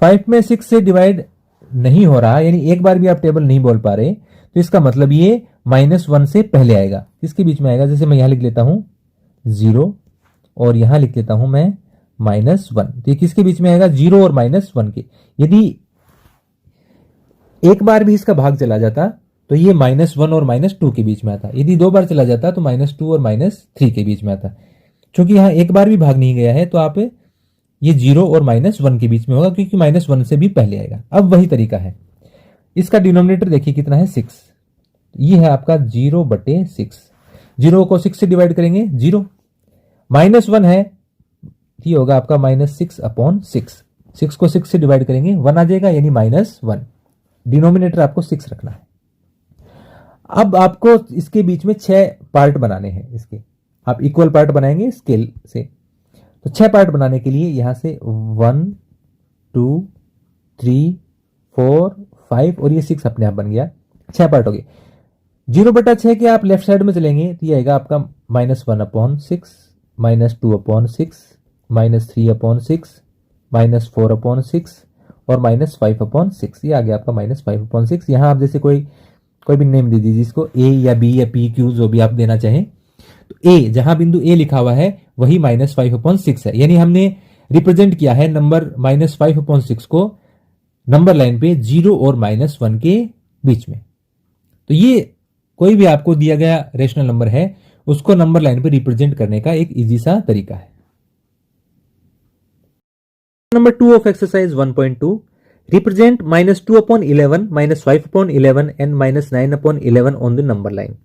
5 में 6 से डिवाइड नहीं हो रहा, यानी एक बार भी आप टेबल नहीं बोल पा रहे, तो इसका मतलब ये -1 से पहले आएगा। किसके बीच में आएगा, जैसे मैं यहां लिख लेता हूं 0 और यहां लिख लेता हूं मैं -1, तो ये किसके बीच में आएगा, 0 और -1 के। यदि एक बार भी इसका भाग चला जाता तो ये -1 और -2 के बीच में आता। यदि 2 बार चला जाता तो -2 और -3 के बीच में आता। क्योंकि यहां एक बार भी भाग नहीं गया है, तो आप ये 0 और -1 के बीच में होगा, क्योंकि -1 से भी पहले आएगा। अब वही तरीका है, इसका डिनोमिनेटर देखिए कितना है, 6। ये है आपका 0/6। 0 को 6 से डिवाइड करेंगे 0, -1 है, ये होगा आपका -6/6। 6 को 6 से डिवाइड करेंगे 1 आ जाएगा, यानी -1। डिनोमिनेटर आपको 6 रखना है। अब आपको इसके बीच में 6 पार्ट बनाने हैं। इसके आप इक्वल पार्ट बनाएंगे स्केल से, तो 6 पार्ट बनाने के लिए यहां से 1 2 3 4 5 और ये 6 अपने आप बन गया, 6 पार्ट हो गए। 0/6 के आप लेफ्ट साइड में चलेंगे तो ये आएगा आपका -1/6, -2/6, -3/6, -4/6 और -5/6। ये आ गया आपका -5/6। यहां आप जैसे कोई भी नेम दे दीजिए इसको, ए या बी या पी क्यू जो भी आप देना चाहें। तो ए, जहां बिंदु ए लिखा हुआ है वही -5/6 है, यानी हमने रिप्रेजेंट किया है नंबर -5/6 को नंबर लाइन पे 0 और -1 के बीच में। तो ये कोई भी आपको दिया गया रेशनल नंबर है उसको नंबर लाइन पे रिप्रेजेंट करने का एक इजी सा तरीका है। Number 2 of exercise 1.2, represent -2/11, -5/11 and -9/11 on the number line.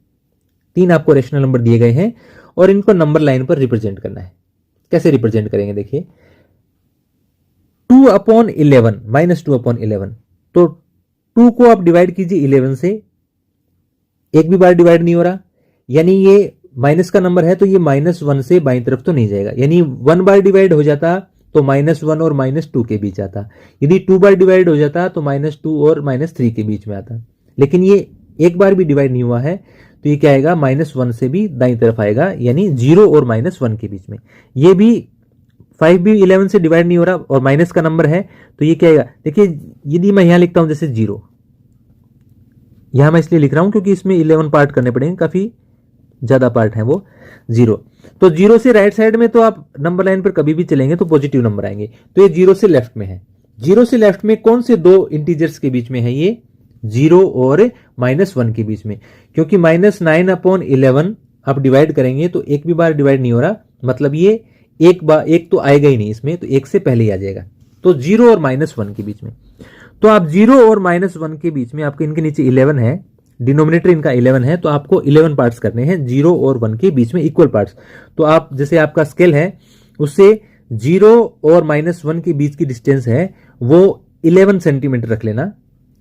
3 आपको रेशनल नंबर दिए गए हैं और इनको नंबर लाइन पर रिप्रेजेंट करना है। कैसे रिप्रेजेंट करेंगे देखिए, 2/11, -2/11, तो 2 को आप डिवाइड कीजिए 11 से, एक भी बार डिवाइड नहीं हो रहा, यानी ये माइनस का नंबर है तो ये -1 से बाईं तरफ तो नहीं जाएगा, यानी 1 बार डिवाइड हो जाता तो -1 और -2 के बीच आता। यदि 2 बार डिवाइड हो जाता तो -2 और -3 के बीच में आता। लेकिन ये एक बार भी डिवाइड नहीं हुआ है तो ये क्या आएगा, -1 से भी दाईं तरफ आएगा, यानी 0 और -1 के बीच में। ये भी 5 भी 11 से डिवाइड नहीं हो रहा और माइनस का नंबर है तो ये क्या आएगा, देखिए यदि मैं यहां लिखता हूं जैसे 0, यहां मैं इसलिए लिख रहा हूं क्योंकि इसमें 11 पार्ट करने पड़ेंगे, काफी ज्यादा पार्ट है वो 0। तो 0 से राइट साइड में तो आप नंबर लाइन पर कभी भी चलेंगे तो पॉजिटिव नंबर आएंगे, तो ये 0 से लेफ्ट में है। 0 से लेफ्ट में कौन से 2 इंटीजर्स के बीच में है, ये 0 और -1 के बीच में, क्योंकि -9/11 आप डिवाइड करेंगे तो एक भी बार डिवाइड नहीं हो रहा, मतलब ये एक तो आएगा ही नहीं इसमें, तो एक से पहले ही आ जाएगा। तो 0 और -1 के बीच में, तो आप 0 और -1 के बीच में आपके इनके नीचे 11 है, डिनोमिनेटर इनका 11 है, तो आपको 11 पार्ट्स करने हैं 0 और 1 के बीच में, इक्वल पार्ट्स। तो आप जैसे आपका स्केल है उससे 0 और -1 के बीच की डिस्टेंस है वो 11 सेंटीमीटर रख लेना।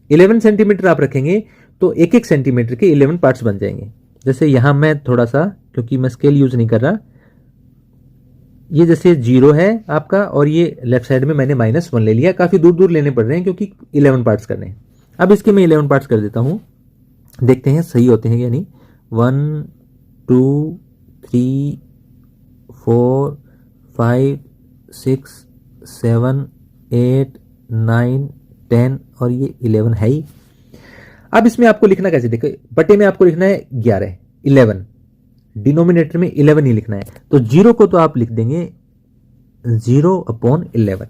11 सेंटीमीटर आप रखेंगे तो 1-1 सेंटीमीटर के 11 पार्ट्स बन जाएंगे। जैसे यहां मैं थोड़ा सा, क्योंकि मैं स्केल यूज नहीं कर रहा, ये जैसे 0 है आपका और ये लेफ्ट साइड में मैंने -1 ले लिया, काफी दूर दूर लेने पड़ रहे हैं क्योंकि 11 पार्ट्स करने हैं। अब इसके मैं 11 पार्ट्स कर देता हूं, देखते हैं सही होते हैं यानी 1 2 3 4 5 6 7 8 9 10 और ये 11 है ही। अब इसमें आपको लिखना कैसे, देखो बटे में आपको लिखना है 11, डिनोमिनेटर में 11 ही लिखना है। तो 0 को तो आप लिख देंगे 0/11,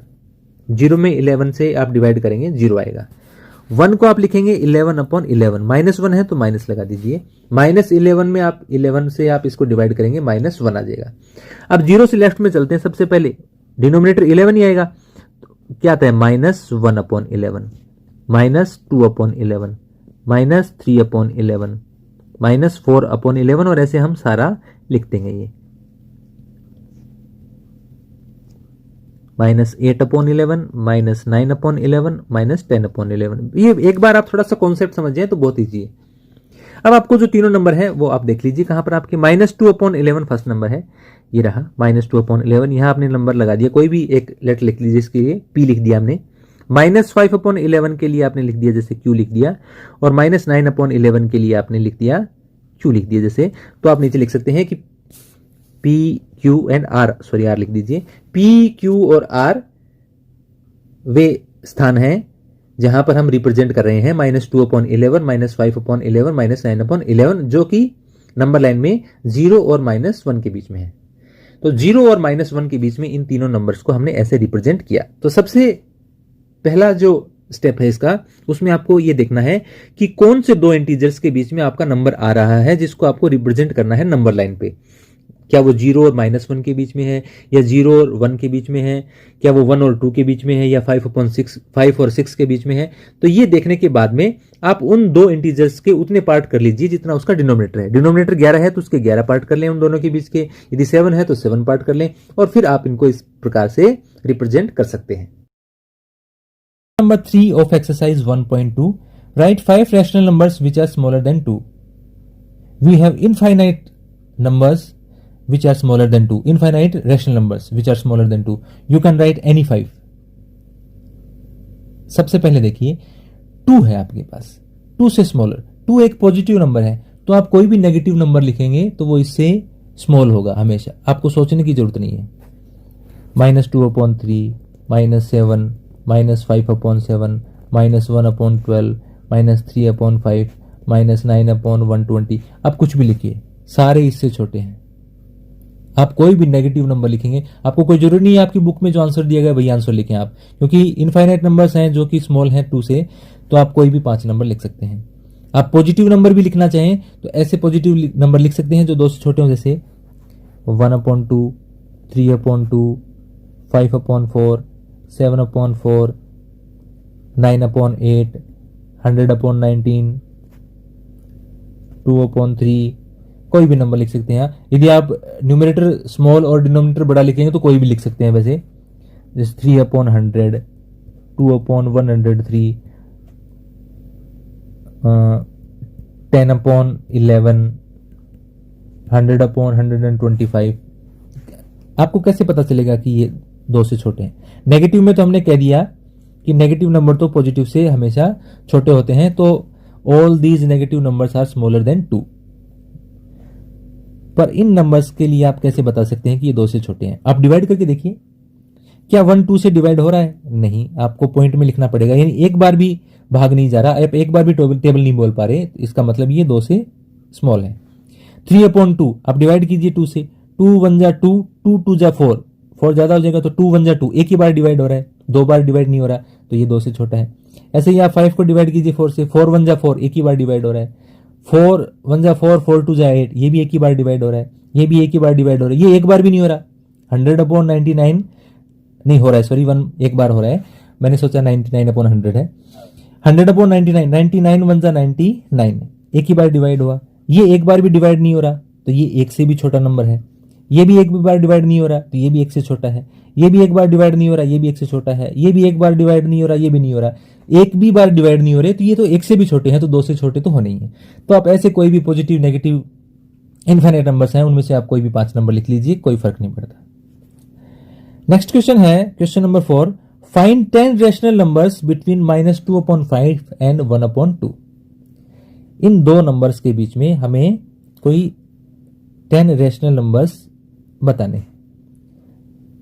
0 में 11 से आप डिवाइड करेंगे 0 आएगा। 1 को आप लिखेंगे 11/11, -1 है तो माइनस लगा दीजिए, -11 में आप 11 से आप इसको डिवाइड करेंगे -1 आ जाएगा। अब 0 से लेफ्ट में चलते हैं, सबसे पहले डिनोमिनेटर 11 ही आएगा, तो क्या आता है -1/11, -2/11, -3/11, -4/11 और ऐसे हम सारा लिख देंगे। ये -8/11, -9/11, -10/11। ये एक बार आप थोड़ा सा कॉन्सेप्ट समझ जाए तो बहुत ईजी है। अब आपको जो तीनों नंबर है वो आप देख लीजिए कहां पर आपके, -2/11 फर्स्ट नंबर है, ये रहा -2/11। यहां आपने नंबर लगा दिया, कोई भी एक लेटर लिख लीजिए, इसके लिए P लिख दिया हमने। -5/11 के लिए आपने लिख दिया जैसे Q लिख दिया, और -9/11 के लिए आपने लिख दिया Q लिख दिया जैसे। तो आप नीचे लिख सकते हैं कि P Q and R, sorry R लिख दीजिए। P Q और R वे स्थान हैं जहां पर हम रिप्रेजेंट कर रहे हैं -2/11, -5/11, -9/11, जो कि नंबर लाइन में 0 और -1 के बीच में है। तो 0 और -1 के बीच में इन तीनों नंबर्स को हमने ऐसे रिप्रेजेंट किया। तो सबसे पहला जो स्टेप है इसका, उसमें आपको यह देखना है कि कौन से 2 इंटीजर्स के बीच में आपका नंबर आ रहा है जिसको आपको रिप्रेजेंट करना है नंबर लाइन पे। क्या वो 0 और -1 के बीच में है, या 0 और 1 के बीच में है, क्या वो 1 और 2 के बीच में है, या 5 और 6 के बीच में है। तो ये देखने के बाद में आप उन दो इंटीजर्स के उतने पार्ट कर लीजिए जितना उसका डिनोमिनेटर है। डिनोमिनेटर 11 है तो उसके 11 पार्ट कर लें उन दोनों के बीच के, यदि 7 है तो 7 पार्ट कर लें, और फिर आप इनको इस प्रकार से रिप्रेजेंट कर सकते हैं। Number 3 of exercise 1.2, write 5 rational numbers which are smaller than 2. We have infinite numbers which are smaller than 2, infinite rational numbers which are smaller than 2. You can write any 5. सबसे पहले देखिए 2 है आपके पास, 2 से स्मॉलर, 2 एक पॉजिटिव नंबर है, तो आप कोई भी नेगेटिव नंबर लिखेंगे तो वो इससे स्मॉल होगा हमेशा, आपको सोचने की जरूरत नहीं है। -2/3, -7, -5/7, -1/12, -3/5, -9/120, आप कुछ भी लिखिए, सारे इससे छोटे हैं। आप कोई भी नेगेटिव नंबर लिखेंगे, आपको कोई जरूरी नहीं है आपकी बुक में जो आंसर दिया गया वही आंसर लिखें आप, क्योंकि इनफाइनाइट नंबर्स हैं जो कि स्मॉल हैं 2 से, तो आप कोई भी 5 नंबर लिख सकते हैं। आप पॉजिटिव नंबर भी लिखना चाहें तो ऐसे पॉजिटिव नंबर लिख सकते हैं जो 2 से छोटे हों, जैसे 1/2, 3/2, 5/4, 7/4, 9/8, 100/19, 2/3, कोई भी नंबर लिख सकते हैं। यदि आप न्यूमरेटर स्मॉल और डिनोमिनेटर बड़ा लिखेंगे तो कोई भी लिख सकते हैं वैसे, जैसे 3/100, 2/103, 10/11, 100/125। आपको कैसे पता चलेगा कि ये 2 से छोटे हैं? नेगेटिव में तो हमने कह दिया कि नेगेटिव नंबर तो पॉजिटिव से हमेशा छोटे होते हैं, तो all these negative numbers are smaller than 2। पर इन नंबर्स के लिए आप कैसे बता सकते हैं कि ये 2 से छोटे हैं? आप डिवाइड करके देखिए, क्या 1 2 से डिवाइड हो रहा है? नहीं, आपको पॉइंट में लिखना पड़ेगा, यानी एक बार भी भाग नहीं जा रहा, आप एक बार भी टेबल नहीं बोल पा रहे, इसका मतलब ये 2 से स्मॉल है। 3/2 आप डिवाइड कीजिए 2 से, 2 1 जा 2, 2 2 जा 4, 4 ज्यादा हो जाएगा तो 2 1 जा 2, एक ही बार डिवाइड हो रहा है, 2 बार डिवाइड नहीं हो रहा, तो ये 2 से छोटा है। ऐसे ही आप 5 को डिवाइड कीजिए 4 से, 4 1 जा 4, एक ही बार डिवाइड हो रहा है, 4 1 जा 4, 4 2 जा 8, ये भी एक ही बार डिवाइड हो रहा है, ये भी एक ही बार डिवाइड हो रहा है, ये एक बार भी नहीं हो रहा। 100/99 नहीं हो रहा है, सॉरी 1 एक बार हो रहा है, मैंने सोचा 99/100 है। 100/99, 99 1 जा 99, एक ही बार डिवाइड हुआ, ये एक बार भी डिवाइड नहीं हो रहा, तो ये 1 से भी छोटा नंबर है। ये भी एक बार डिवाइड नहीं हो रहा, तो ये भी 1 से छोटा है। ये भी एक बार डिवाइड नहीं हो रहा, ये भी 1 से छोटा है। ये भी एक बार डिवाइड नहीं हो रहा, ये भी नहीं हो रहा, एक भी बार डिवाइड नहीं हो रहे, तो ये तो 1 से भी छोटे हैं, तो 2 से छोटे तो होने ही है। तो आप ऐसे कोई भी पॉजिटिव नेगेटिव इनफाइनाइट नंबर्स हैं, उनमें से आप कोई भी 5 नंबर लिख लीजिए, कोई फर्क नहीं पड़ता। नेक्स्ट क्वेश्चन है question number 4, find 10 rational numbers between -2/5 and 1/2। इन दो नंबर्स के बीच में हमें कोई 10 रैशनल नंबर्स बताने।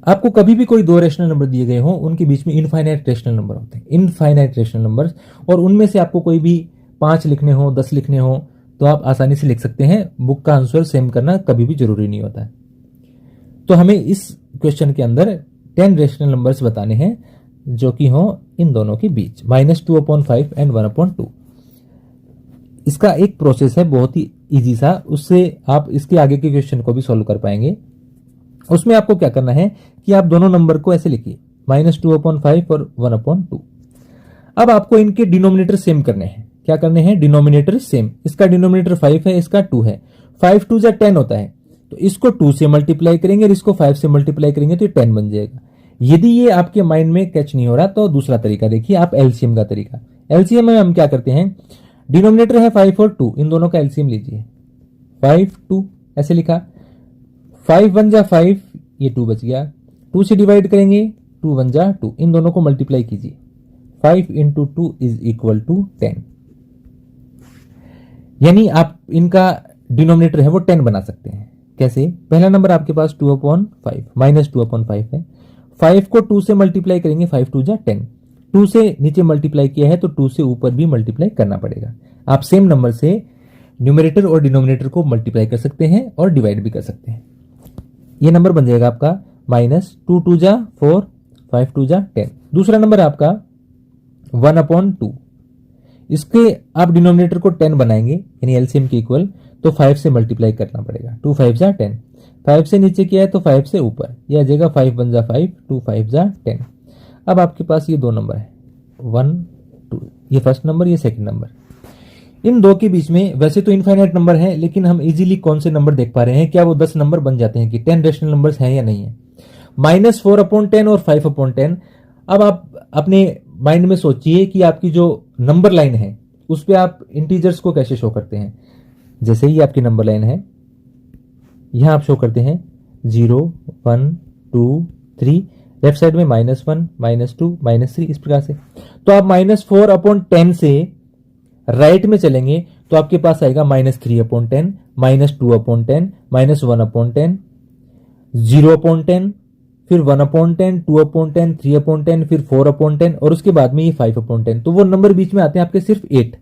आपको कभी भी कोई 2 रैशनल नंबर दिए गए हों, उनके बीच में इनफाइनाइट रैशनल नंबर होते हैं, इनफाइनाइट रैशनल नंबर्स, और उनमें से आपको कोई भी 5 लिखने हो, 10 लिखने हो, तो आप आसानी से लिख सकते हैं। बुक का आंसर सेम करना कभी भी जरूरी नहीं होता है। तो हमें इस क्वेश्चन के अंदर 10 रैशनल नंबर्स बताने हैं जो कि हो इन दोनों के बीच, -2/5 एंड 1/2। इसका एक प्रोसेस है बहुत ही इजी सा, उससे आप इसके आगे के क्वेश्चन को भी सॉल्व कर पाएंगे। उसमें आपको क्या करना है कि आप दोनों नंबर को ऐसे लिखिए, -2/5 और 1/2। अब आपको इनके डिनोमिनेटर सेम करने हैं। क्या करने हैं? Denominator same. इसका डिनोमिनेटर 5 है, इसका 2 है। 5 2 जा 10 होता है, तो इसको 2 से मल्टीप्लाई करेंगे और इसको 5 से मल्टीप्लाई करेंगे तो ये 10 बन जाएगा। यदि ये आपके माइंड में कैच नहीं हो रहा तो दूसरा तरीका देखिए आप, एलसीएम का तरीका। एलसीएम में हम क्या करते हैं, डिनोमिनेटर है 5 और 2, इन दोनों का एलसीएम लीजिए। 5 2 ऐसे लिखा, 5 1 जा 5, ये 2 बच गया। 2 से डिवाइड करेंगे, 2 1 जा 2, इन दोनों को मल्टीप्लाई कीजिए। 5 × 2 = 10। यानी आप इनका डिनोमिनेटर है वो 10 बना सकते हैं। कैसे? पहला नंबर आपके पास 2/5, -2/5 है। 5 को 2 से मल्टीप्लाई करेंगे, 5 2 जा 10। 2 से नीचे मल्टीप्लाई किया है तो 2 से ऊपर भी मल्टीप्लाई करना पड़ेगा। आप सेम नंबर से न्यूमरेटर और डिनोमिनेटर को मल्टीप्लाई कर सकते हैं और डिवाइड भी कर सकते हैं। ये नंबर बन जाएगा आपका -2 2 जा 4, 5 2 जा 10। दूसरा नंबर आपका 1/2। इसके आप डिनोमिनेटर को 10 बनाएंगे, यानी एलसीएम के इक्वल, तो 5 से मल्टीप्लाई करना पड़ेगा। 2 5 जा 10। 5 से नीचे किया है तो 5 से ऊपर, यह आ जाएगा 5 1 जा 5, 2 5 जा 10। अब आपके पास ये दो नंबर है 1 2, ये फर्स्ट नंबर, ये सेकंड नंबर। इन दो के बीच में वैसे तो इनफाइनाइट नंबर है, लेकिन हम इजीली कौन से नंबर देख पा रहे हैं, क्या वो 10 नंबर बन जाते हैं कि 10 रेशनल नंबर्स हैं या नहीं है। -4/10 और 5/10। अब आप अपने माइंड में सोचिए कि आपकी जो नंबर लाइन है उस पे आप इंटीजर्स को कैसे शो करते हैं। जैसे ही आपकी नंबर लाइन है, यहां आप शो करते हैं 0 1 2 3, लेफ्ट साइड में -1 -2 -3, इस प्रकार से। तो आप -4/10 से राइट में चलेंगे तो आपके पास आएगा -3/10, -2/10, -1/10, 0/10, फिर 1/10, 2/10, 3/10, फिर 4/10 और उसके बाद में ये 5/10। तो वो नंबर बीच में आते हैं आपके सिर्फ 8।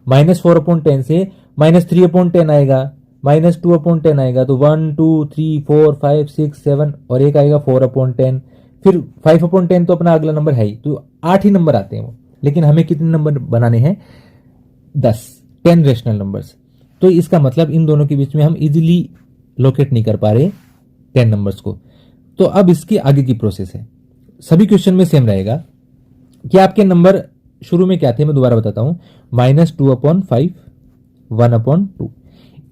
-4/10 से -3/10 आएगा, -2/10 आएगा, तो 1 2 3 4 5 6 7 और एक आएगा 4/10, फिर 5/10 तो अपना अगला नंबर है ही, तो 8 ही नंबर आते हैं वो। लेकिन हमें कितने नंबर बनाने हैं? 10 रेशनल नंबर्स। तो इसका मतलब इन दोनों के बीच में हम इजीली लोकेट नहीं कर पा रहे 10 नंबर्स को। तो अब इसकी आगे की प्रोसेस है, सभी क्वेश्चन में सेम रहेगा कि आपके नंबर शुरू में क्या थे, मैं दोबारा बताता हूं। -2/5, 1/2।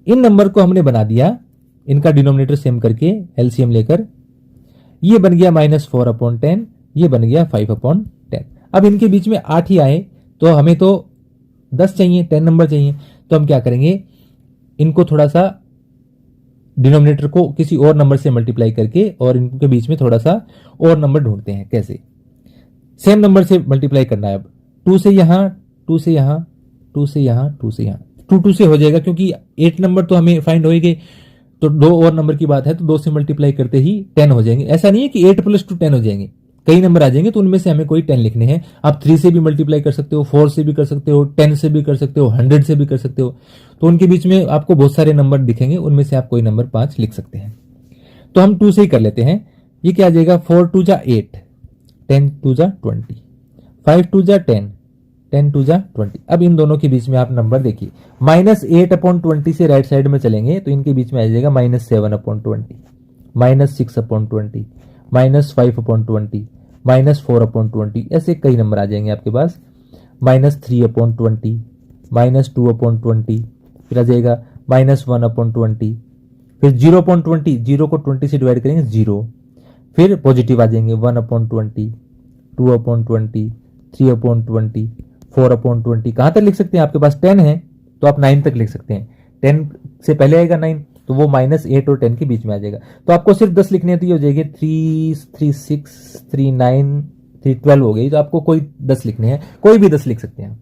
इन नंबर को हमने बना दिया, इनका डिनोमिनेटर सेम करके एलसीएम लेकर, ये बन गया -4/10, ये बन गया 5/10। अब इनके बीच में 8 ही आए, तो हमें तो 10 चाहिए, 10 नंबर चाहिए। तो हम क्या करेंगे, इनको थोड़ा सा डिनोमिनेटर को किसी और नंबर से मल्टीप्लाई करके और इनके बीच में थोड़ा सा और नंबर ढूंढते हैं। कैसे? सेम नंबर से मल्टीप्लाई करना है। अब 2 से यहां, 2 से यहां, 2 से यहां, 2 से यहां, 2 से हो जाएगा क्योंकि 8 नंबर तो हमें फाइंड होएंगे। तो 2 और नंबर की बात है, तो 2 से मल्टीप्लाई करते ही 10 हो जाएंगे। ऐसा नहीं है कि 8 + 2 10 हो जाएंगे, कई नंबर आ जाएंगे, तो उनमें से हमें कोई 10 लिखने हैं। आप 3 से भी मल्टीप्लाई कर सकते हो, 4 से भी कर सकते हो, 10 से भी कर सकते हो, 100 से भी कर सकते हो। तो उनके बीच में आपको बहुत सारे नंबर दिखेंगे, उनमें से आप कोई नंबर 5 लिख सकते हैं। तो हम 2 से ही कर लेते हैं। ये क्या आ जाएगा? 4 2 जा 8, 10 2 जा 20, 5 2 जा 10, 10 2 जा 20। अब इन दोनों के बीच में आप नंबर देखिए, -8/20 से राइट साइड में चलेंगे तो इनके बीच में आ जाएगा -7/20, -6/20, -5/20, -4/20। ऐसे कई नंबर आ जाएंगे आपके पास। -3/20, -2/20, फिर आ जाएगा -1/20, फिर 0/20, 0 को 20 से डिवाइड करेंगे 0, फिर पॉजिटिव आ जाएंगे 1/20, 2/20, 3/20, 4/20। कहां तक लिख सकते हैं? आपके पास 10 है तो आप 9 तक लिख सकते हैं। 10 से पहले आएगा 9, तो वो -8 और 10 के बीच में आ जाएगा। तो आपको सिर्फ 10 लिखने तो ये हो जाएगी 3 3 6 3 9 3 12 हो गई। तो आपको कोई 10 लिखने हैं, कोई भी 10 लिख सकते हैं।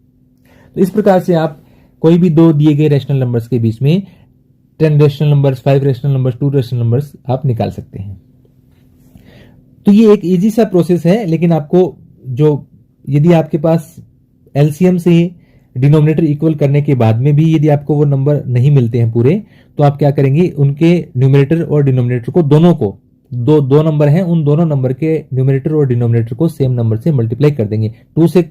तो इस प्रकार से आप कोई भी दो दिए गए रेशनल नंबर्स के बीच में 10 rational numbers, 5 rational numbers, 2 rational numbers आप निकाल सकते हैं। तो ये एक इजी सा प्रोसेस है, लेकिन आपको जो यदि आपके पास एलसीएम से डिनोमिनेटर इक्वल करने के बाद में भी यदि आपको वो नंबर नहीं मिलते हैं पूरे, तो आप क्या करेंगे, उनके न्यूमरेटर और डिनोमिनेटर को दोनों को दो नंबर हैं, उन दोनों नंबर के न्यूमरेटर और डिनोमिनेटर को सेम नंबर से मल्टीप्लाई कर देंगे। 2 से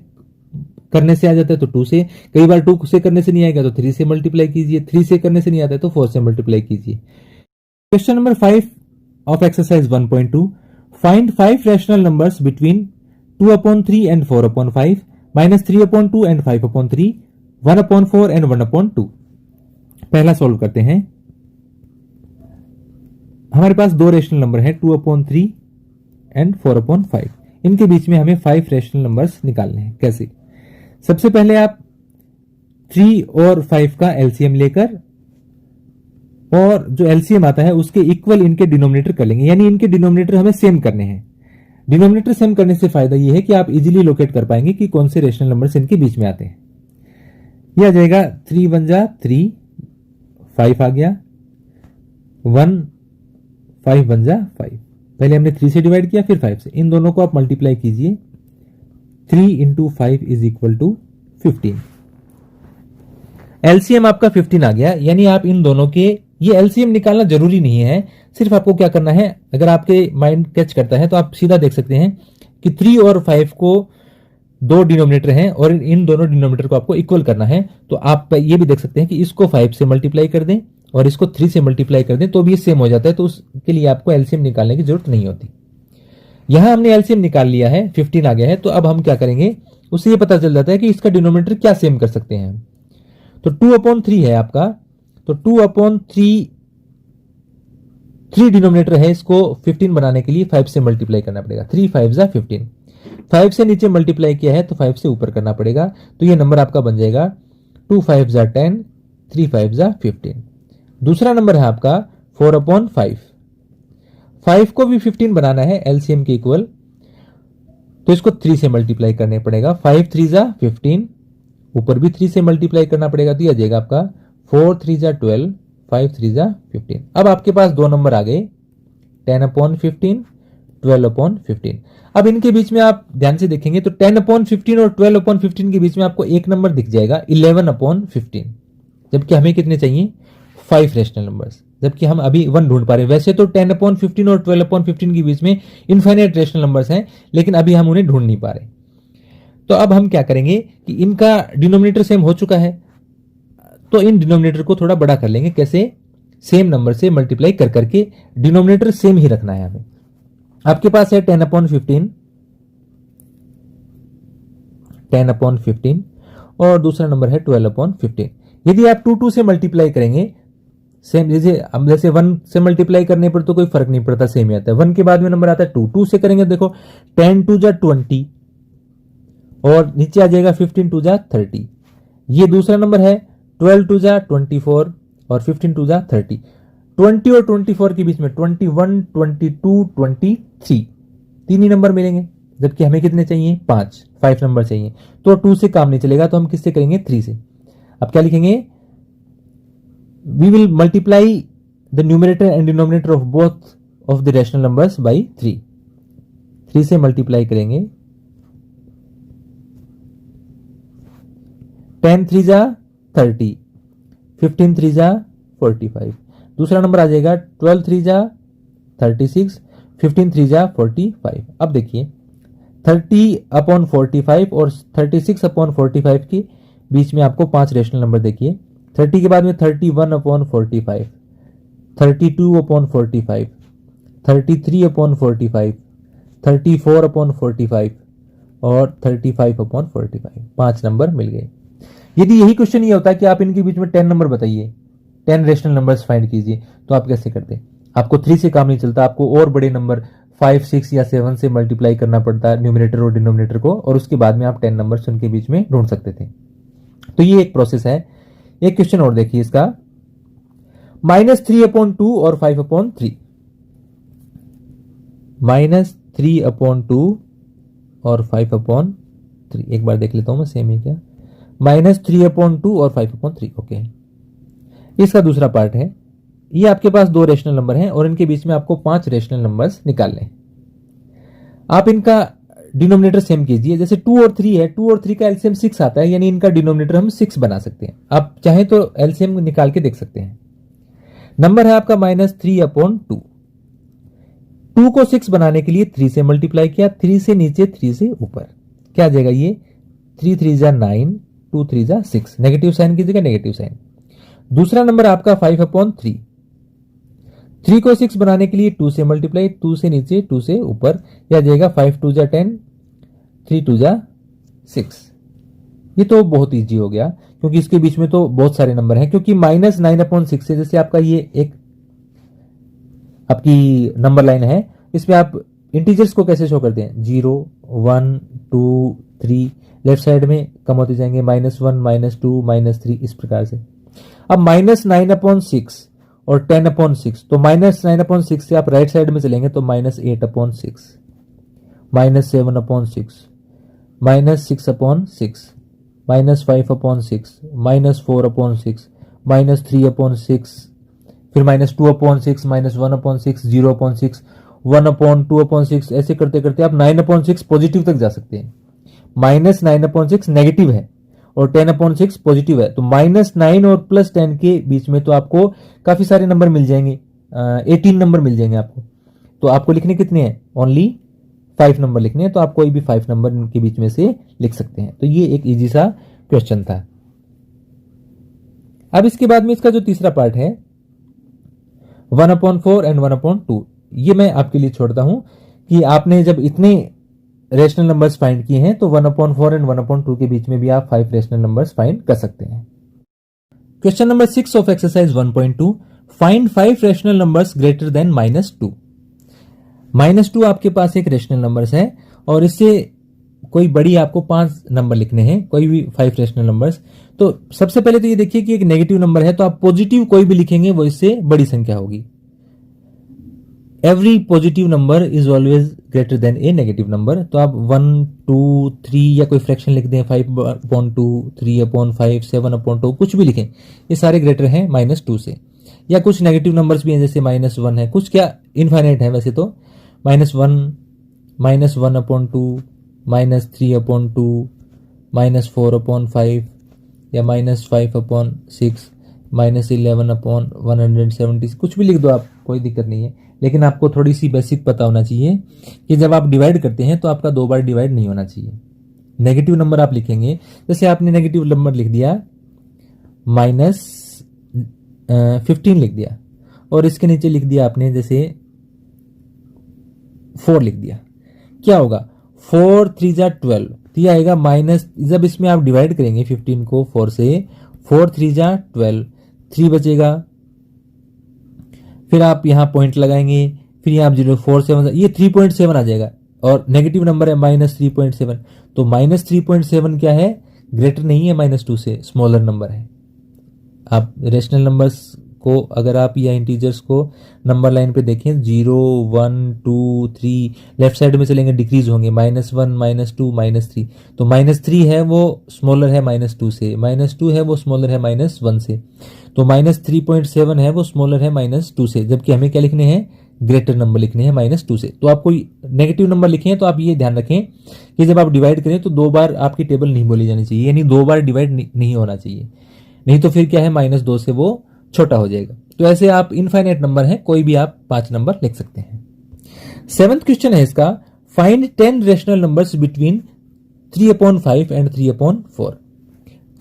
करने से आ जाता है तो 2 से, कई बार 2 से करने से नहीं आएगा तो 3 से मल्टीप्लाई कीजिए, 3 से करने से नहीं आता है तो 4 से मल्टीप्लाई कीजिए। Question number 5 of exercise 1.2, find 5 rational numbers between 2/3 and 4/5, -3/2 and 5/3, 1/4 and 1/2। पहला सॉल्व करते हैं। हमारे पास दो रेशनल नंबर है 2/3 एंड 4/5। इनके बीच में हमें 5 रेशनल नंबर्स निकालने हैं। कैसे? सबसे पहले आप 3 और 5 का एलसीएम लेकर और जो एलसीएम आता है उसके इक्वल इनके डिनोमिनेटर कर लेंगे, यानी इनके डिनोमिनेटर हमें सेम करने हैं। डिनोमिनेटर सेम करने से फायदा यह है कि आप इजीली लोकेट कर पाएंगे कि कौन से रेशनल नंबर्स इनके बीच में आते हैं। यह आ जाएगा 3 1 जा 3, 5 आ गया, 1 5 1 जा 5। पहले हमने 3 से डिवाइड किया फिर 5 से, इन दोनों को आप मल्टीप्लाई कीजिए। 3 × 5 = 15। एलसीएम आपका 15 आ गया, यानी आप इन दोनों के, ये एलसीएम निकालना जरूरी नहीं है, सिर्फ आपको क्या करना है, अगर आपके माइंड कैच करता है तो आप सीधा देख सकते हैं कि 3 और 5 को दो डिनोमिनेटर हैं और इन दोनों डिनोमिनेटर को आपको इक्वल करना है। तो आप ये भी देख सकते हैं कि इसको 5 से मल्टीप्लाई कर दें और इसको 3 से मल्टीप्लाई कर दें तो भी ये सेम हो जाता है, तो उसके लिए आपको एलसीएम निकालने की जरूरत नहीं होती। यहां हमने एलसीएम निकाल लिया है, 15 आ गया है, तो अब हम क्या करेंगे, उससे ये पता चल जाता है कि इसका डिनोमिनेटर क्या सेम कर सकते हैं। तो 2/3 है आपका, तो 2/3 डिनोमिनेटर है, इसको 15 बनाने के लिए 5 से मल्टीप्लाई करना पड़ेगा। 3 5 जा 15, 5 से नीचे मल्टीप्लाई किया है तो 5 से ऊपर करना पड़ेगा, तो ये नंबर आपका बन जाएगा 2 5 जा 10, 3 5 जा 15। दूसरा नंबर है आपका 4/5, 5 को भी 15 बनाना है एलसीएम के इक्वल, तो इसको 3 से मल्टीप्लाई करने पड़ेगा। 5 3 जा 15, ऊपर भी 3 से मल्टीप्लाई करना पड़ेगा, तो यह आ जाएगा आपका 4 3 जा 12, 5 3 जा 15। अब आपके पास दो नंबर आ गए, 10/15, 12/15। अब इनके बीच में आप ध्यान से देखेंगे तो 10/15 और 12/15 के बीच में आपको एक नंबर दिख जाएगा 11/15, जबकि हमें कितने चाहिए, 5 रेशनल नंबर्स, जबकि हम अभी 1 ढूंढ पा रहे हैं। वैसे तो 10/15 और 12/15 के बीच में इनफाइनाइट रेशनल नंबर्स हैं, लेकिन अभी हम उन्हें ढूंढ नहीं पा रहे। तो अब हम क्या करेंगे कि इनका डिनोमिनेटर सेम हो चुका है, तो इन डिनोमिनेटर को थोड़ा बड़ा कर लेंगे। कैसे, सेम नंबर से मल्टीप्लाई कर करके डिनोमिनेटर सेम ही रखना है हमें। आपके पास है 10/15 और दूसरा नंबर है 12/15। यदि आप 2 से मल्टीप्लाई करेंगे, सेम जैसे 1 से मल्टीप्लाई करने पर तो कोई फर्क नहीं पड़ता, सेम ही आता है। 1 के बाद में नंबर आता है 2, 2 से करेंगे देखो 10 2 जा 20 और नीचे आ जाएगा 15 2 जा 30। ये दूसरा नंबर है 12 2 जा 24 और 15 2 जा 30। 20 और 24 के बीच में 21 22 23 तीन ही नंबर मिलेंगे, जबकि हमें कितने चाहिए, 5 नंबर चाहिए। तो 2 से काम नहीं चलेगा, तो हम किससे करेंगे, 3 से। अब क्या लिखेंगे, we will multiply the numerator and denominator of both of the rational numbers by 3 से मल्टीप्लाई करेंगे। 10 3 जा 30, 15 3 जा 45। दूसरा नंबर आ जाएगा 12 3 जा 36, 15 3 जा 45। अब देखिए 30/45 और 36/45 के बीच में आपको 5 रेशनल नंबर देखिए। 30 के बाद में 31/45, 32/45, 33/45, 34/45 और 35/45। 5 नंबर मिल गए। यदि यही क्वेश्चन ये होता कि आप इनके बीच में 10 नंबर बताइए, 10 रेशनल नंबर्स फाइंड कीजिए, तो आप कैसे करते, आपको 3 से काम नहीं चलता, आपको और बड़े नंबर 5 6 या 7 से मल्टीप्लाई करना पड़ता न्यूमरेटर और डिनोमिनेटर को, और उसके बाद में आप 10 नंबर्स उनके बीच में ढूंढ सकते थे। तो ये एक प्रोसेस है। एक क्वेश्चन और देखिए इसका, -3/2 और 5/3। -3/2 और 5/3, एक बार देख लेता हूं मैं, सेम है क्या, -3/2 और 5/3। ओके, इसका दूसरा पार्ट है। ये आपके पास 2 रेशनल नंबर हैं और इनके बीच में आपको 5 रेशनल नंबर्स निकालने। आप इनका डिनोमिनेटर सेम कीजिए। जैसे 2 और 3 है, 2 और 3 का एलसीएम 6 आता है, यानी इनका डिनोमिनेटर हम 6 बना सकते हैं। आप चाहें तो एलसीएम निकाल के देख सकते हैं। नंबर है आपका -3/2। 2 को 6 बनाने के लिए 3 से मल्टीप्लाई किया, 3 से नीचे 3 से ऊपर, क्या आ जाएगा, ये 3 3 जा 9, 2 3 जा 6, नेगेटिव साइन की जगह नेगेटिव साइन। दूसरा नंबर आपका 5/3। 3 को 6 बनाने के लिए 2 से मल्टीप्लाई, 2 से नीचे 2 से ऊपर, यह आ जाएगा 5 2 जा 10, 3 2 जा 6। ये तो बहुत इजी हो गया, क्योंकि इसके बीच में तो बहुत सारे नंबर हैं। क्योंकि -9/6 से, जैसे आपका ये एक आपकी नंबर लाइन है, इसमें आप इंटीजर्स को कैसे शो करते हैं, 0 1 2 3, लेफ्ट साइड में कम होते जाएंगे, -1 -2 -3, इस प्रकार से। अब -9/6 और 10/6, तो -9/6 से आप राइट साइड में चलेंगे तो -8/6, -7/6, -6/6, -5/6, -4/6, -3/6, फिर -2/6, -1/6, 0/6, 1/2/6, ऐसे करते करते आप 9/6 पॉजिटिव तक जा सकते हैं। -9/6 नेगेटिव है और 10/6 पॉजिटिव है, तो -9 और +10 के बीच में तो आपको काफी सारे नंबर मिल जाएंगे, 18 नंबर मिल जाएंगे आपको। तो आपको लिखने कितने हैं, ओनली 5 नंबर लिखने हैं, तो आप कोई भी 5 नंबर इनके बीच में से लिख सकते हैं। तो ये एक इजी सा क्वेश्चन था। अब इसके बाद में इसका जो तीसरा पार्ट है, 1/4 एंड 1/2। ये मैं आपके लिए छोड़ता हूं कि आपने जब इतने रेशनल नंबर्स फाइंड किए हैं तो 1/4 एंड 1/2 के बीच में भी आप 5 रेशनल नंबर्स फाइंड कर सकते हैं। Question number 6 of exercise 1.2, find 5 rational numbers greater than -2। -2 आपके पास एक रेशनल नंबर्स है और इससे कोई बड़ी आपको 5 नंबर लिखने हैं, कोई भी 5 रेशनल नंबर्स। तो सबसे पहले तो ये देखिए कि एक नेगेटिव नंबर है तो आप पॉजिटिव कोई भी लिखेंगे वो इससे बड़ी संख्या होगी। Every positive number is always greater than A negative number. तो आप 1, 2, 3 या कोई फ्रैक्शन लिख दें, 5/2, 3/5, 7/2, कुछ भी लिखें, ये सारे ग्रेटर हैं -2 से। या कुछ नेगेटिव नंबर्स भी हैं जैसे -1 है, कुछ क्या इनफाइनाइट है वैसे तो, -1, -1/2, -3/2, -4/5 या -5/6, -11/170, कुछ भी लिख दो आप, कोई दिक्कत नहीं है। लेकिन आपको थोड़ी सी बेसिक पता होना चाहिए कि जब आप डिवाइड करते हैं तो आपका 2 बार डिवाइड नहीं होना चाहिए। नेगेटिव नंबर आप लिखेंगे, जैसे आपने नेगेटिव नंबर लिख दिया -15 लिख दिया और इसके नीचे लिख दिया आपने जैसे 4 लिख दिया, क्या होगा 4 3 जा 12, तो ये आएगा माइनस, जब इसमें आप डिवाइड करेंगे 15 को 4 से, 4 3 जा 12, 3 बचेगा, फिर आप यहां पॉइंट लगाएंगे, फिर यहां आप 0.47, ये 3.7 आ जाएगा और नेगेटिव नंबर है -3.7, तो -3.7 क्या है, ग्रेटर नहीं है -2 से, स्मॉलर नंबर है। आप रेशनल नंबर्स को अगर आप या इंटीजर्स को नंबर लाइन पे देखें 0, 1, 2, 3 लेफ्ट साइड में चलेंगे डिक्रीज होंगे, -1, -2, -3, तो -3 है वो स्मॉलर है -2 से, -2 है वो स्मॉलर है -1 से, तो -3.7 है वो स्मॉलर है -2 से, जबकि हमें क्या लिखने हैं, ग्रेटर नंबर लिखने हैं -2 से। तो आप कोई नेगेटिव नंबर लिखें तो आप ये ध्यान रखें कि जब आप डिवाइड करें तो 2 बार आपकी टेबल नहीं बोली जानी चाहिए, यानी 2 बार डिवाइड नहीं होना चाहिए, नहीं तो फिर क्या है -2 से वो छोटा हो जाएगा। तो ऐसे आप इनफाइनाइट नंबर है, कोई भी आप 5 नंबर लिख सकते हैं। 7th क्वेश्चन है इसका, find 10 rational numbers between 3/5 and 3/4।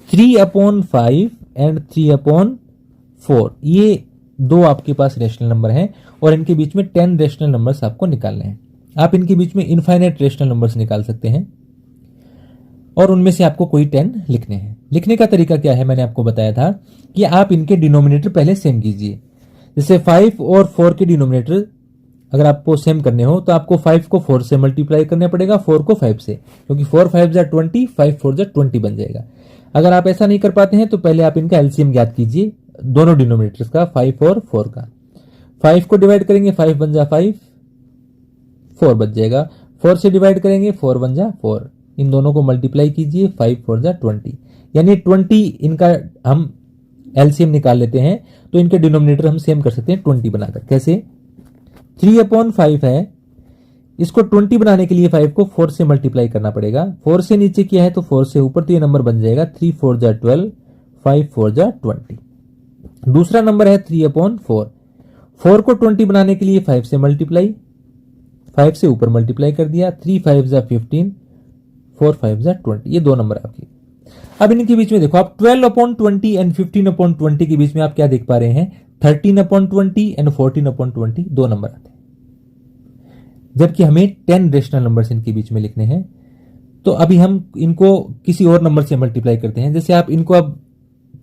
3/5 and 3/4 ये 2 आपके पास रेशनल नंबर हैं और इनके बीच में 10 रेशनल नंबर्स आपको निकालने हैं। आप इनके बीच में इनफाइनाइट रेशनल नंबर्स निकाल सकते हैं और उनमें से आपको कोई 10 लिखने हैं। लिखने का तरीका क्या है, मैंने आपको बताया था कि आप इनके डिनोमिनेटर पहले सेम कीजिए। जैसे 5 और 4 के डिनोमिनेटर अगर आपको सेम करने हो तो आपको 5 को 4 से मल्टीप्लाई करना पड़ेगा, 4 को 5 से, क्योंकि 4 5 जा 20, 5 4 जा 20 बन जाएगा। अगर आप ऐसा नहीं कर पाते हैं तो पहले आप इनका एलसीएम ज्ञात कीजिए, दोनों डिनोमिनेटर्स का, 5 और 4 का। 5 को डिवाइड करेंगे, 5 1 जा 5, 4 बच जाएगा। 4 से डिवाइड करेंगे, 4 1 जा 4, इन दोनों को मल्टीप्लाई कीजिए, 5 4 जा 20, यानी 20 इनका हम एलसीएम निकाल लेते हैं तो इनके डिनोमिनेटर हम सेम कर सकते हैं 20 बनाकर। कैसे, 3/5 है, इसको 20 बनाने के लिए 5 को 4 से मल्टीप्लाई करना पड़ेगा। 4 से नीचे किया है तो 4 से ऊपर, तो ये नंबर बन जाएगा 3 4 जा 12, 5 4 जा 20। दूसरा नंबर है 3/4, 4 को 20 बनाने के लिए 5 से मल्टीप्लाई, 5 से ऊपर मल्टीप्लाई कर दिया, 3 5 जा 15, 4 5 जा 20, ये 2 नंबर आपके। अब इनके बीच में देखो आप 12/20 एंड 15/20 के बीच में आप क्या देख पा रहे हैं, 13/20 एंड 14/20, 2 नंबर आते हैं, जबकि हमें 10 रेशनल नंबर्स इनके बीच में लिखने हैं। तो अभी हम इनको किसी और नंबर से मल्टीप्लाई करते हैं। जैसे आप इनको अब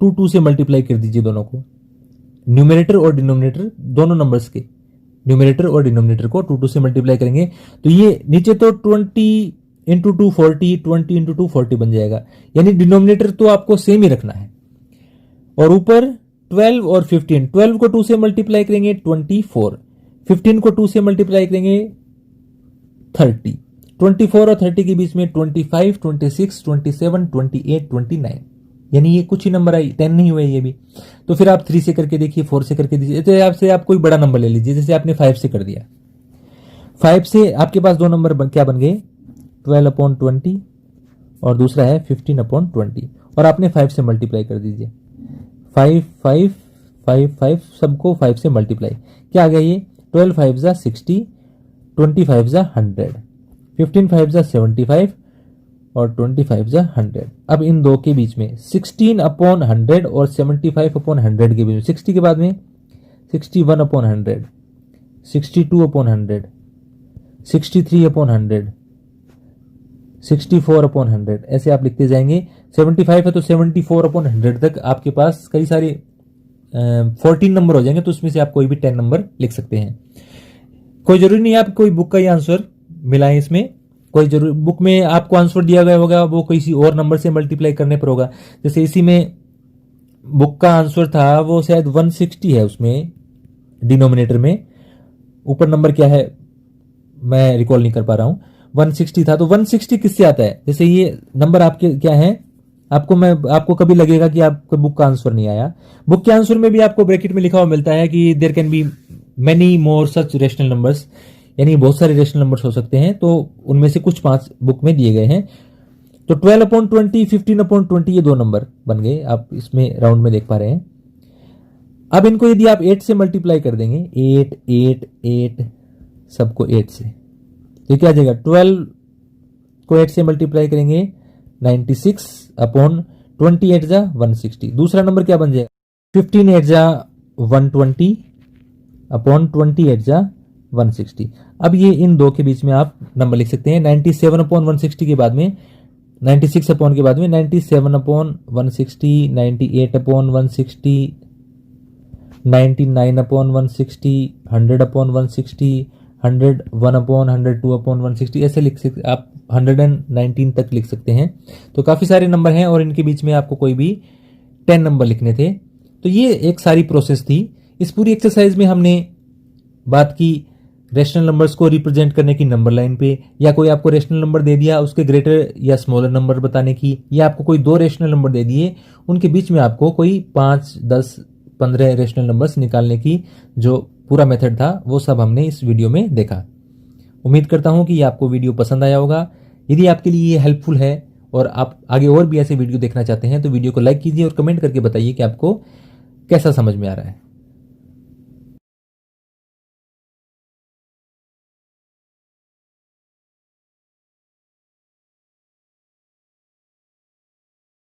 2 से मल्टीप्लाई कर दीजिए, दोनों को, न्यूमरेटर और डिनोमिनेटर दोनों नंबर्स के, न्यूमरेटर और डिनोमिनेटर को 2 से मल्टीप्लाई करेंगे तो ये नीचे तो 20 इंटू 2 40, 20 इंटू 2 40 बन जाएगा, यानी डिनोमिनेटर तो आपको सेम ही रखना है। और ऊपर 12 और 15, 12 को 2 से मल्टीप्लाई करेंगे 24, 15 को 2 से मल्टीप्लाई करेंगे 30, 24 और 30 के बीच में 25, 26, 27, 28, 29, यानी ये कुछ ही नंबर आई, 10 नहीं हुए ये भी। तो फिर आप 3 से करके देखिए, 4 से करके दीजिए, तो आपसे आप कोई बड़ा नंबर ले लीजिए, जैसे आपने 5 से कर दिया। 5 से आपके पास 2 नंबर क्या बन गए, 12/20 और दूसरा है 15/20, और आपने 5 से मल्टीप्लाई कर दीजिए, 5 5 5 5 सबको 5 से मल्टीप्लाई, क्या आ गया ये, 12 5 जा 60, 25 जा 100, 15 5 जा 75 और 25 जा 100। अब इन दो के बीच में 16/100 और 75/100 के बीच में 60 के बाद में 61 अपॉन 100, 62 अपॉन 100, 63 अपॉन 100, 64 अपॉन 100, ऐसे आप लिखते जाएंगे। 75 है तो 74 अपॉन 100 तक आपके पास कई सारे 14 नंबर हो जाएंगे, तो उसमें से आप कोई भी 10 नंबर लिख सकते हैं। कोई जरूरी नहीं है आप कोई बुक का ही आंसर मिलाएं इसमें, कोई जरूर बुक में आपको आंसर दिया गया होगा वो किसी और नंबर से मल्टीप्लाई करने पर होगा। जैसे इसी में बुक का आंसर था वो शायद 160 है, उसमें डिनोमिनेटर में ऊपर नंबर क्या है मैं रिकॉल नहीं कर पा रहा हूं, 160 था। तो 160 किससे आता है? जैसे ये नंबर आपके क्या है, आपको कभी लगेगा कि आपको बुक का आंसर नहीं आया, बुक के आंसर में भी आपको ब्रैकेट में लिखा हुआ मिलता है कि there can be many more such rational numbers, यानी बहुत सारे रेशनल नंबर्स हो सकते हैं, तो उनमें से कुछ 5 बुक में दिए गए हैं। तो 12 अपॉन 20, 15 अपॉन 20 ये 2 नंबर बन गए, आप इसमें राउंड में देख पा रहे हैं। अब इनको यदि आप 8 से मल्टीप्लाई कर देंगे, 8 8 8 सबको 8 से, तो क्या आ जाएगा? 12 को 8 से मल्टीप्लाई करेंगे 96 अपॉन 28 जा 160। दूसरा नंबर क्या बन जाएगा? 15 8 जा 120 अपॉन 28 जा 160। अब ये इन दो के बीच में आप नंबर लिख सकते हैं। 97 अपॉन 160 के बाद में 96 अपॉन के बाद में 97 upon 160, 98 upon 160, 99 upon 160, 100 upon 160, 101 upon 102 upon 160, ऐसे लिख सकते आप 119 तक लिख सकते हैं। तो काफी सारे नंबर हैं और इनके बीच में आपको कोई भी 10 नंबर लिखने थे। तो ये एक सारी प्रोसेस थी। इस पूरी एक्सरसाइज में हमने बात की रेशनल नंबर्स को रिप्रेजेंट करने की नंबर लाइन पे, या कोई आपको रेशनल नंबर दे दिया उसके ग्रेटर या स्मॉलर नंबर बताने की, या आपको कोई 2 रेशनल नंबर दे दिए उनके बीच में आपको कोई 5 10 15 रेशनल नंबर्स निकालने की जो पूरा मेथड था वो सब हमने इस वीडियो में देखा। उम्मीद करता हूं कि ये आपको वीडियो पसंद आया होगा। यदि आपके लिए ये हेल्पफुल है और आप आगे और भी ऐसे वीडियो देखना चाहते हैं तो वीडियो को लाइक कीजिए और कमेंट करके बताइए कि आपको कैसा समझ में आ रहा है।